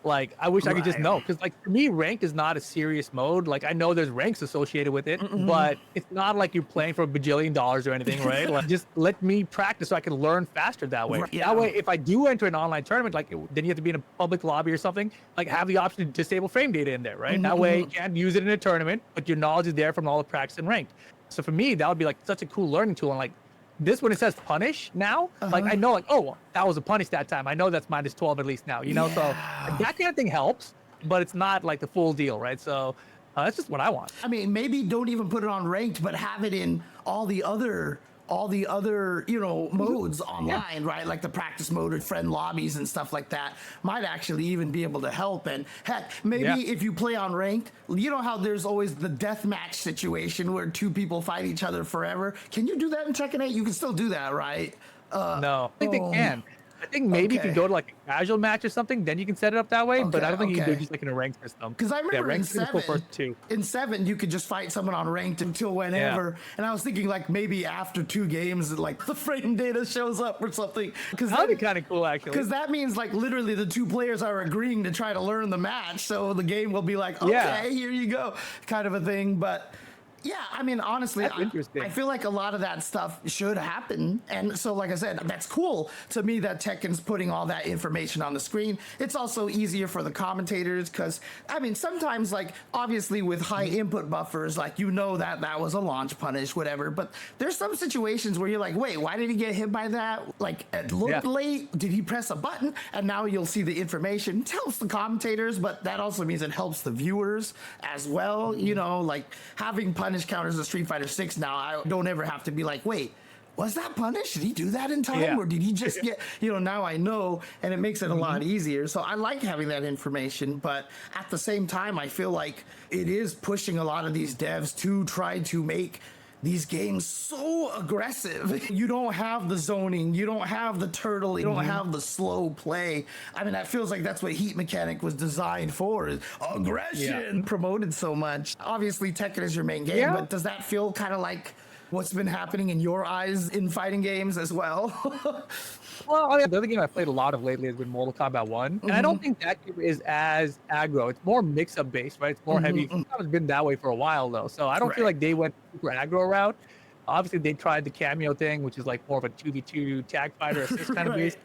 Like, I wish I could just know, because like for me, ranked is not a serious mode. Like, I know there's ranks associated with it, but it's not like you're playing for $1 bajillion or anything, right? Like, just let me practice so I can learn faster that way. Yeah. That way, if I do enter an online tournament, like then you have to be in a public lobby or something, like have the option to disable frame data in there, right? That way you can't use it in a tournament, but your knowledge is there from all the practice and ranked. So for me, that would be like such a cool learning tool. And like, this, when it says punish now, like I know, like, oh, that was a punish that time. I know that's -12 at least now, you know? So that kind of thing helps, but it's not like the full deal, right? So that's just what I want. I mean, maybe don't even put it on ranked, but have it in all the other, you know, modes online, right? Like the practice mode or friend lobbies and stuff like that might actually even be able to help. And heck, maybe if you play on ranked, you know how there's always the deathmatch situation where two people fight each other forever. Can you do that in Tekken 8? You can still do that, right? No, I think they can. I think maybe if you go to like a casual match or something, then you can set it up that way. But I don't think you can do it just like in a ranked system. Because I remember in 7, you could just fight someone on ranked until whenever. And I was thinking like maybe after 2 games, like the frame data shows up or something. Because that'd be kind of cool, actually. Because that means like literally the 2 players are agreeing to try to learn the match. So the game will be like, okay, here you go, kind of a thing. But yeah, I mean, honestly, I feel like a lot of that stuff should happen. And so, like I said, that's cool to me that Tekken's putting all that information on the screen. It's also easier for the commentators because, I mean, sometimes, like, obviously with high input buffers, like, you know that was a launch punish, whatever. But there's some situations where you're like, wait, why did he get hit by that? Like, it looked late. Did he press a button? And now you'll see the information. It helps the commentators, but that also means it helps the viewers as well. You know, like, having punish counters in Street Fighter 6 now, I don't ever have to be like, wait, was that punish? Did he do that in time? Or did he just get, you know, now I know, and it makes it a lot easier. So I like having that information, but at the same time, I feel like it is pushing a lot of these devs to try to make these games so aggressive. You don't have the zoning, you don't have the turtle, you don't have the slow play. I mean, that feels like that's what Heat Mechanic was designed for, is aggression, promoted so much. Obviously, Tekken is your main game, but does that feel kind of like what's been happening in your eyes in fighting games as well? Well, I mean, the other game I played a lot of lately has been Mortal Kombat 1. And I don't think that game is as aggro. It's more mix-up based, right? It's more heavy. It's been that way for a while, though. So I don't feel like they went super aggro route. Obviously, they tried the cameo thing, which is like more of a 2v2 tag fighter assist kind of base.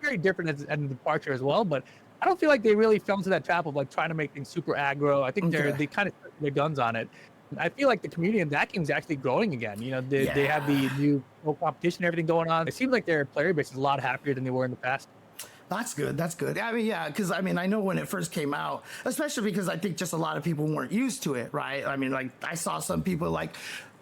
Very different as a departure as well. But I don't feel like they really fell into that trap of like trying to make things super aggro. I think they kind of took their guns on it. I feel like the community in that game is actually growing again. You know, they have the new competition, everything going on. It seems like their player base is a lot happier than they were in the past. That's good. That's good. I mean, yeah, because I mean, I know when it first came out, especially because I think just a lot of people weren't used to it, right? I mean, like I saw some people like,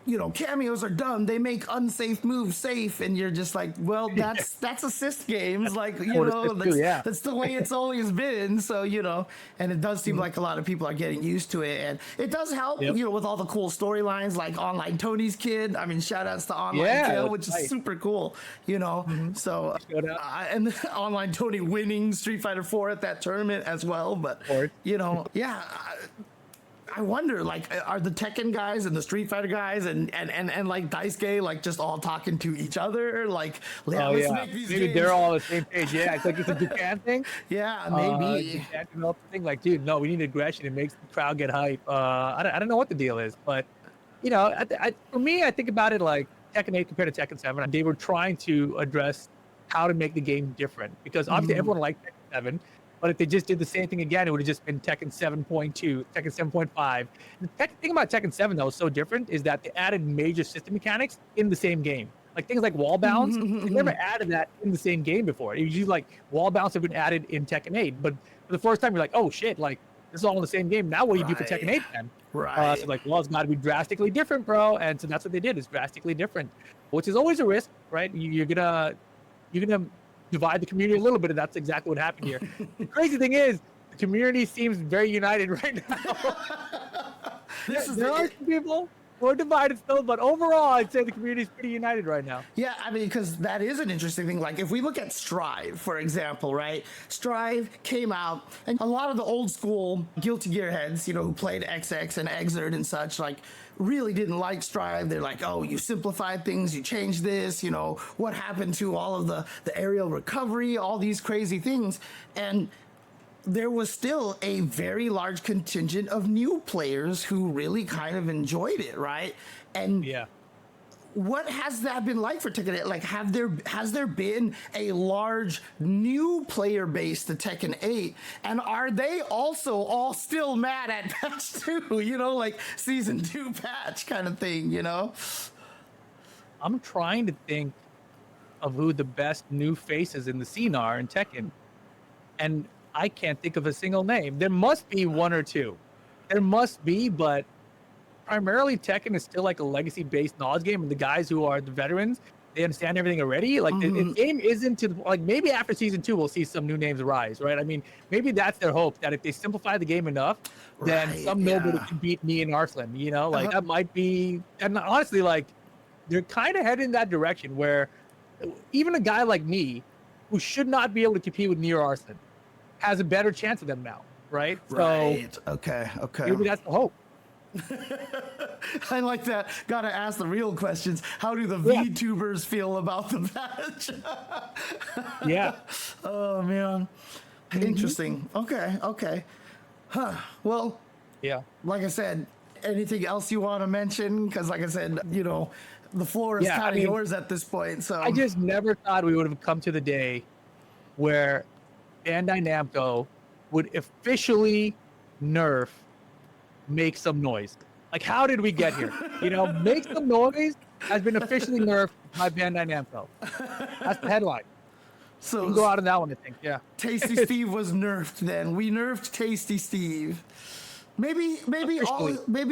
you know, cameos are dumb. They make unsafe moves safe, and you're just like, well, that's assist games, like you know, that's the way it's always been. So you know, and it does seem like a lot of people are getting used to it, and it does help, you know, with all the cool storylines like Online Tony's Kid. I mean, shout outs to Online Kill, which is super cool, you know. So and Online Tony winning Street Fighter 4 at that tournament as well, but you know, I wonder, like, are the Tekken guys and the Street Fighter guys and like Daisuke like just all talking to each other? Like, let's make these maybe games. They're all on the same page. Yeah, it's like it's a Japan thing. Yeah, maybe. Japan developed thing. Like, dude, no, we need aggression. It makes the crowd get hype. I don't know what the deal is, but you know, for me, I think about it like Tekken 8 compared to Tekken 7. They were trying to address how to make the game different because obviously everyone liked Tekken 7. But if they just did the same thing again, it would have just been Tekken 7.2, Tekken 7.5. The thing about Tekken 7, though, is so different is that they added major system mechanics in the same game. Like things like wall bounce, they never added that in the same game before. It was usually like wall bounce have been added in Tekken 8. But for the first time, you're like, oh, shit, like this is all in the same game. Now what do you do for Tekken 8 then? So like, well, it's got to be drastically different, bro. And so that's what they did. It's drastically different, which is always a risk, right? You're gonna divide the community a little bit, and that's exactly what happened here. The crazy thing is, the community seems very united right now. There are some people We're divided still, but overall, I'd say the community is pretty united right now. Yeah, I mean, because that is an interesting thing. Like, if we look at Strive, for example, right? Strive came out, and a lot of the old school Guilty Gear heads, who played XX and Exert and such, like, really didn't like Strive. They're like, oh, you simplified things, you changed this, what happened to all of the aerial recovery, all these crazy things. And there was still a very large contingent of new players who really kind of enjoyed it, right? And Yeah. what has that been like for Tekken 8? Like, has there been a large new player base to Tekken 8? And are they also all still mad at patch 2? Like season 2 patch kind of thing, I'm trying to think of who the best new faces in the scene are in Tekken. And I can't think of a single name. There must be one or two. There must be, but primarily Tekken is still like a legacy-based knowledge game, and the guys who are the veterans, they understand everything already. Like the game isn't to like maybe after season 2 we'll see some new names rise, right? I mean, maybe that's their hope that if they simplify the game enough, then some nobody can beat me and Arslan. Like that might be. And honestly, like they're kind of heading in that direction where even a guy like me, who should not be able to compete with me or Arslan, has a better chance of them now, right? Right. So, okay. Maybe that's the hope. I like that. Gotta ask the real questions. How do the VTubers feel about the patch? Yeah. Oh, man. Interesting. Okay. Huh. Well, yeah. Like I said, anything else you want to mention? Because like I said, the floor is kind of yours at this point. So I just never thought we would have come to the day where Bandai Namco would officially nerf Make Some Noise. Like, how did we get here? Make Some Noise has been officially nerfed by Bandai Namco. That's the headline. So we can go out on that one, I think. Yeah. Tasty Steve was nerfed then. We nerfed Tasty Steve. Maybe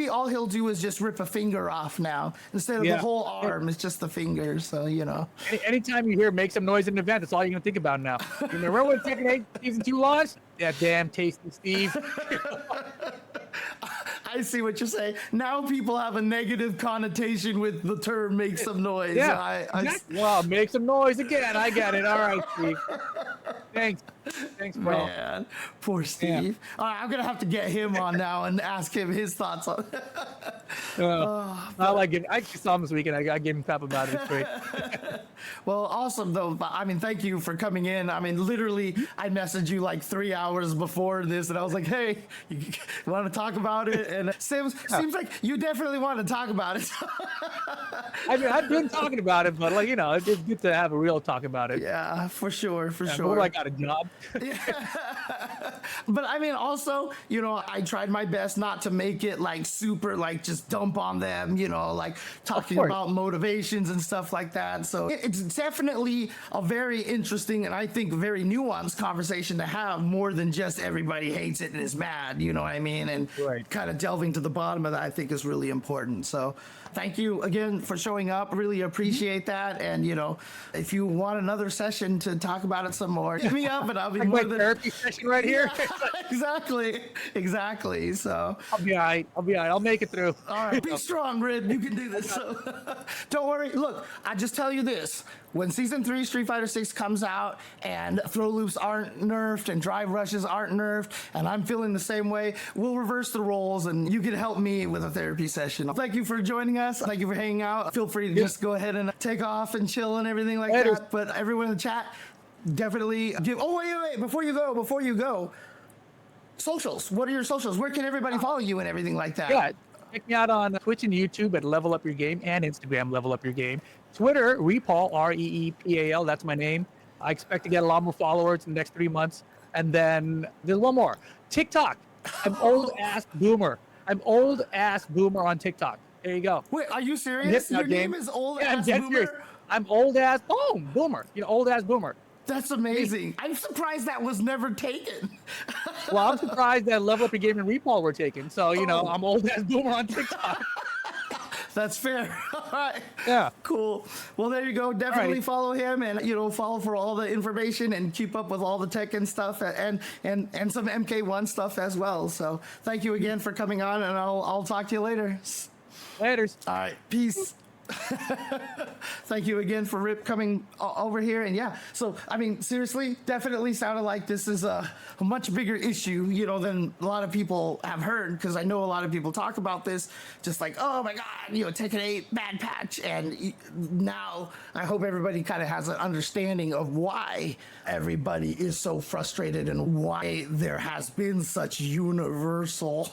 all he'll do is just rip a finger off now instead of the whole arm. It's just the finger. So Anytime you hear "Make Some Noise" in an event, that's all you're gonna think about now. You remember when Tekken 8 season 2 launched? That damn Tasty Steve. I see what you're saying. Now people have a negative connotation with the term "make some noise." Yeah. Well, make some noise again. I get it. All right, Steve. Thanks, bro. Man, poor Steve. Yeah. All right, I'm gonna have to get him on now and ask him his thoughts on. I like it. I saw him this weekend. I gave him crap about it. It's great. Well, awesome though. I mean, thank you for coming in. I mean, literally, I messaged you like 3 hours before this, and I was like, "Hey, you want to talk about it?" And it seems like you definitely want to talk about it. I mean, I've been talking about it, but it's good to have a real talk about it. Yeah, for sure. Before I got a job. But I mean, also, I tried my best not to make it like super, like just dump on them, like talking about motivations and stuff like that. So it's definitely a very interesting and I think very nuanced conversation to have, more than just everybody hates it and is mad, you know what I mean? And kind of delving to the bottom of that, I think is really important. So thank you again for showing up. Really appreciate that. And, if you want another session to talk about it some more, hit me up and I'll be more than therapy session right here. Exactly. So I'll be all right. I'll make it through. All right. Be strong, Rid. You can do this. So don't worry. Look, I just tell you this. When Season 3 Street Fighter 6 comes out and throw loops aren't nerfed and drive rushes aren't nerfed, and I'm feeling the same way, we'll reverse the roles and you can help me with a therapy session. Thank you for joining us. Thank you for hanging out. Feel free to just go ahead and take off and chill and everything like that. But everyone in the chat, definitely give... Oh, wait. Before you go. Socials. What are your socials? Where can everybody follow you and everything like that? Yeah. Check me out on Twitch and YouTube at Level Up Your Game, and Instagram, Level Up Your Game. Twitter, Reepal, Reepal, that's my name. I expect to get a lot more followers in the next 3 months. And then there's one more. TikTok. I'm old-ass boomer. I'm old-ass boomer on TikTok. There you go. Wait, are you serious? Your name is old-ass boomer? Serious. I'm old-ass boomer. Old-ass boomer. That's amazing. I'm surprised that was never taken. Well, I'm surprised that Level Up Your Game and Reepal were taken. So, I'm old-ass boomer on TikTok. That's fair. All right. Yeah. Cool. Well, there you go. Definitely follow him and, follow for all the information and keep up with all the Tekken stuff and some MK1 stuff as well. So thank you again for coming on, and I'll talk to you later. Laters. All right, peace. Thank you again for Rip coming over here. And yeah, so I mean, seriously, definitely sounded like this is a much bigger issue, you know, than a lot of people have heard. Because I know a lot of people talk about this, just like, oh my God, you know, Tekken 8 bad patch. And now I hope everybody kind of has an understanding of why everybody is so frustrated and why there has been such universal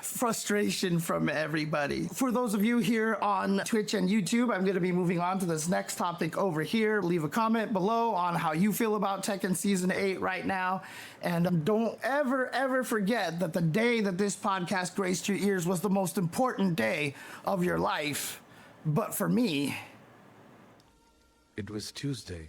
frustration from everybody. For those of you here on Twitch and YouTube, I'm going to be moving on to this next topic over here. Leave a comment below on how you feel about Tekken Season 8 right now. And don't ever forget that the day that this podcast graced your ears was the most important day of your life. But for me, it was Tuesday.